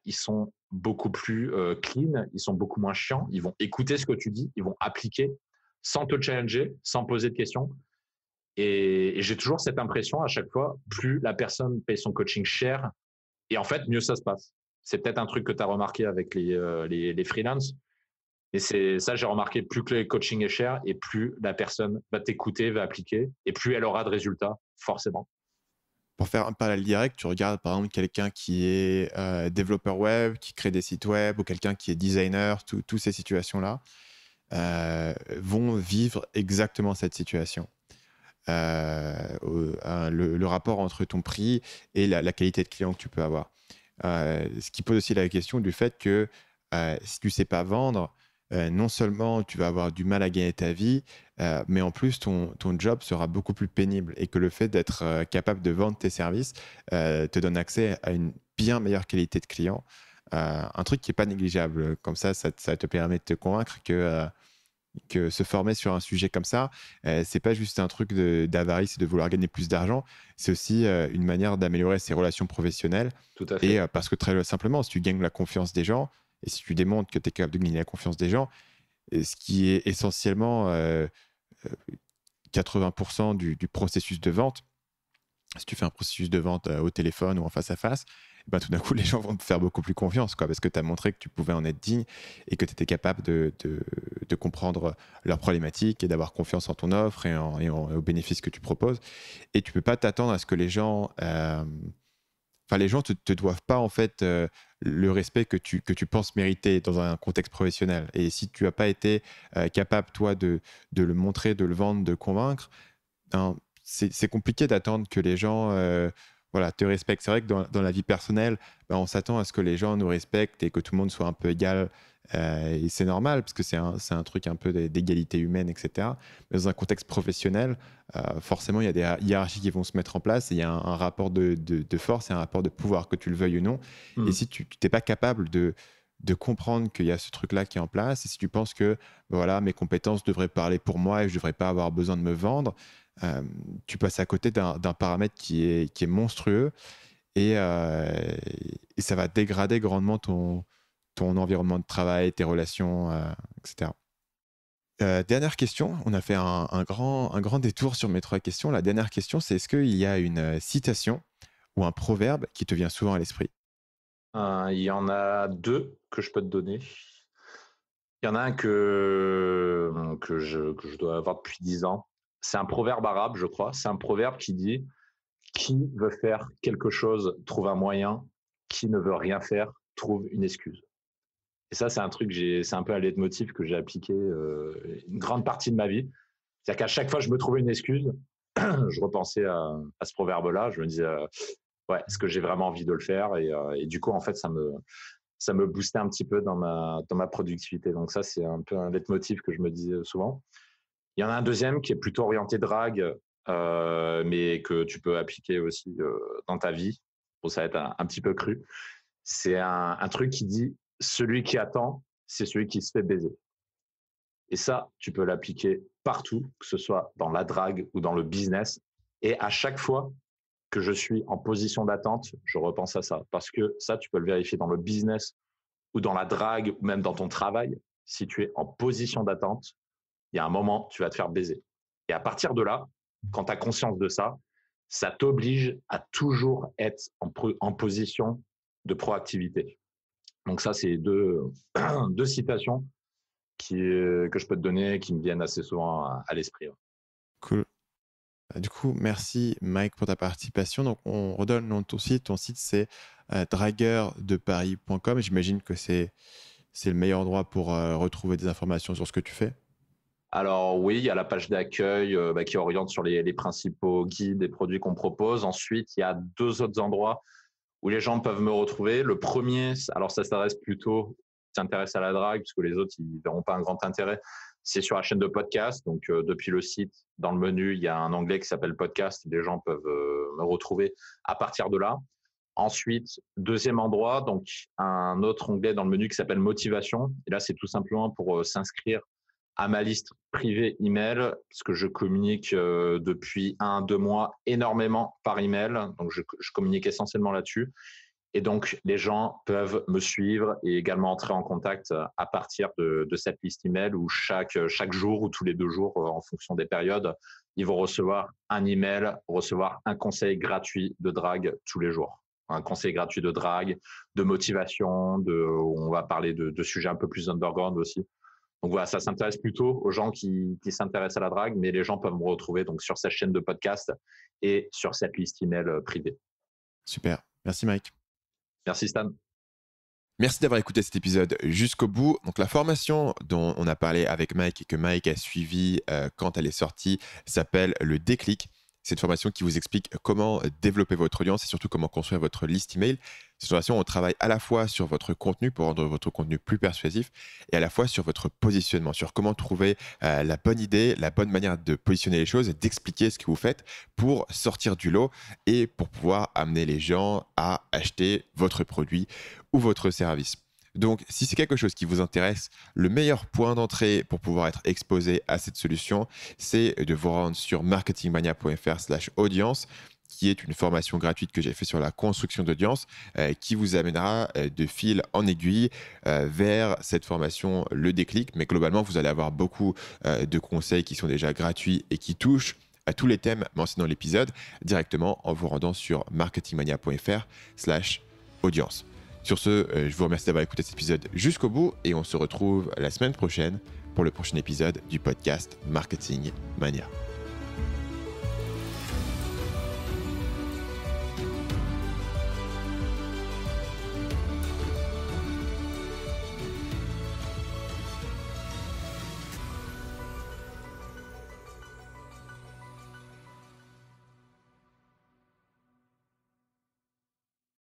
ils sont beaucoup plus clean, ils sont beaucoup moins chiants, ils vont écouter ce que tu dis, ils vont appliquer sans te challenger, sans poser de questions. Et j'ai toujours cette impression à chaque fois, plus la personne paye son coaching cher, et en fait, mieux ça se passe. C'est peut-être un truc que tu as remarqué avec les freelances, mais c'est ça, j'ai remarqué, plus que le coaching est cher, et plus la personne va t'écouter, va appliquer, et plus elle aura de résultats, forcément. Pour faire un parallèle direct, tu regardes par exemple quelqu'un qui est développeur web, qui crée des sites web, ou quelqu'un qui est designer, toutes ces situations-là vont vivre exactement cette situation. Le rapport entre ton prix et la qualité de client que tu peux avoir. Ce qui pose aussi la question du fait que si tu ne sais pas vendre, non seulement tu vas avoir du mal à gagner ta vie, mais en plus ton job sera beaucoup plus pénible et que le fait d'être capable de vendre tes services te donne accès à une bien meilleure qualité de client. Un truc qui n'est pas négligeable. Comme ça te permet de te convaincre que se former sur un sujet comme ça, c'est pas juste un truc d'avarice et de vouloir gagner plus d'argent, c'est aussi une manière d'améliorer ses relations professionnelles. Tout à Et fait. parce que très simplement, si tu gagnes la confiance des gens et si tu démontres que tu es capable de gagner la confiance des gens, ce qui est essentiellement 80% du processus de vente, si tu fais un processus de vente au téléphone ou en face à face, ben, tout d'un coup, les gens vont te faire beaucoup plus confiance, quoi, parce que tu as montré que tu pouvais en être digne et que tu étais capable de comprendre leurs problématiques et d'avoir confiance en ton offre aux bénéfices que tu proposes. Et tu peux pas t'attendre à ce que les gens... Enfin, les gens te doivent pas, en fait, le respect que tu penses mériter dans un contexte professionnel. Et si tu n'as pas été capable, toi, de le montrer, de le vendre, de le convaincre, hein, c'est compliqué d'attendre que les gens voilà, te respectent. C'est vrai que dans la vie personnelle, ben, on s'attend à ce que les gens nous respectent et que tout le monde soit un peu égal. Et c'est normal, parce que c'est un truc un peu d'égalité humaine, etc. Mais dans un contexte professionnel, forcément, il y a des hiérarchies qui vont se mettre en place et il y a un rapport de force et un rapport de pouvoir, que tu le veuilles ou non. Et Hmm. si tu n'es pas capable de comprendre qu'il y a ce truc-là qui est en place, et si tu penses que ben voilà, mes compétences devraient parler pour moi et je ne devrais pas avoir besoin de me vendre, euh, tu passes à côté d'un paramètre qui est monstrueux et ça va dégrader grandement ton environnement de travail, tes relations, etc. Dernière question, on a fait un grand détour sur mes 3 questions. La dernière question, c'est est-ce qu'il y a une citation ou un proverbe qui te vient souvent à l'esprit? Il y en a deux que je peux te donner. Il y en a un que je dois avoir depuis 10 ans. C'est un proverbe arabe, je crois. C'est un proverbe qui dit: qui veut faire quelque chose trouve un moyen, qui ne veut rien faire trouve une excuse. Et ça, c'est un truc, c'est un peu un leitmotiv que j'ai appliqué une grande partie de ma vie. C'est-à-dire qu'à chaque fois que je me trouvais une excuse, je repensais à ce proverbe-là. Je me disais, ouais, est-ce que j'ai vraiment envie de le faire et du coup, en fait, ça me boostait un petit peu dans ma productivité. Donc ça, c'est un peu un leitmotiv que je me disais souvent. Il y en a un deuxième qui est plutôt orienté drague, mais que tu peux appliquer aussi dans ta vie. Bon, ça va être un petit peu cru. C'est un truc qui dit: celui qui attend, c'est celui qui se fait baiser. Et ça, tu peux l'appliquer partout, que ce soit dans la drague ou dans le business. Et à chaque fois que je suis en position d'attente, je repense à ça. Parce que ça, tu peux le vérifier dans le business ou dans la drague ou même dans ton travail. Si tu es en position d'attente, il y a un moment, tu vas te faire baiser. Et à partir de là, quand tu as conscience de ça, ça t'oblige à toujours être en position de proactivité. Donc ça, c'est deux citations que je peux te donner qui me viennent assez souvent à l'esprit. Cool. Du coup, merci Mike pour ta participation. Donc, on redonne le nom de ton site. Ton site, c'est dragueurdeparis.com. J'imagine que c'est le meilleur endroit pour retrouver des informations sur ce que tu fais. Alors oui, il y a la page d'accueil qui oriente sur les principaux guides et produits qu'on propose. Ensuite, il y a 2 autres endroits où les gens peuvent me retrouver. Le premier, alors ça s'adresse plutôt s'intéresse à la drague, puisque les autres, ils verront pas un grand intérêt. C'est sur la chaîne de podcast. Donc, depuis le site, dans le menu, il y a un onglet qui s'appelle podcast. Les gens peuvent me retrouver à partir de là. Ensuite, deuxième endroit, donc un autre onglet dans le menu qui s'appelle motivation. Et là, c'est tout simplement pour s'inscrire à ma liste privée email, parce que je communique depuis 1-2 mois énormément par email. Donc, je communique essentiellement là-dessus. Et donc, les gens peuvent me suivre et également entrer en contact à partir de cette liste email où chaque jour ou tous les 2 jours, en fonction des périodes, ils vont recevoir un email, recevoir un conseil gratuit de drague tous les jours. Un conseil gratuit de drague, de motivation, où on va parler de sujets un peu plus underground aussi. Donc voilà, ça s'intéresse plutôt aux gens qui s'intéressent à la drague, mais les gens peuvent me retrouver donc sur cette chaîne de podcast et sur cette liste email privée. Super. Merci Mike. Merci Stan. Merci d'avoir écouté cet épisode jusqu'au bout. Donc la formation dont on a parlé avec Mike et que Mike a suivi quand elle est sortie s'appelle le Déclic. C'est une formation qui vous explique comment développer votre audience et surtout comment construire votre liste email. Cette formation, on travaille à la fois sur votre contenu pour rendre votre contenu plus persuasif et à la fois sur votre positionnement, sur comment trouver la bonne idée, la bonne manière de positionner les choses et d'expliquer ce que vous faites pour sortir du lot et pour pouvoir amener les gens à acheter votre produit ou votre service. Donc, si c'est quelque chose qui vous intéresse, le meilleur point d'entrée pour pouvoir être exposé à cette solution, c'est de vous rendre sur marketingmania.fr/audience, qui est une formation gratuite que j'ai fait sur la construction d'audience, qui vous amènera de fil en aiguille vers cette formation, le déclic. Mais globalement, vous allez avoir beaucoup de conseils qui sont déjà gratuits et qui touchent à tous les thèmes mentionnés dans l'épisode directement en vous rendant sur marketingmania.fr/audience. Sur ce, je vous remercie d'avoir écouté cet épisode jusqu'au bout et on se retrouve la semaine prochaine pour le prochain épisode du podcast Marketing Mania.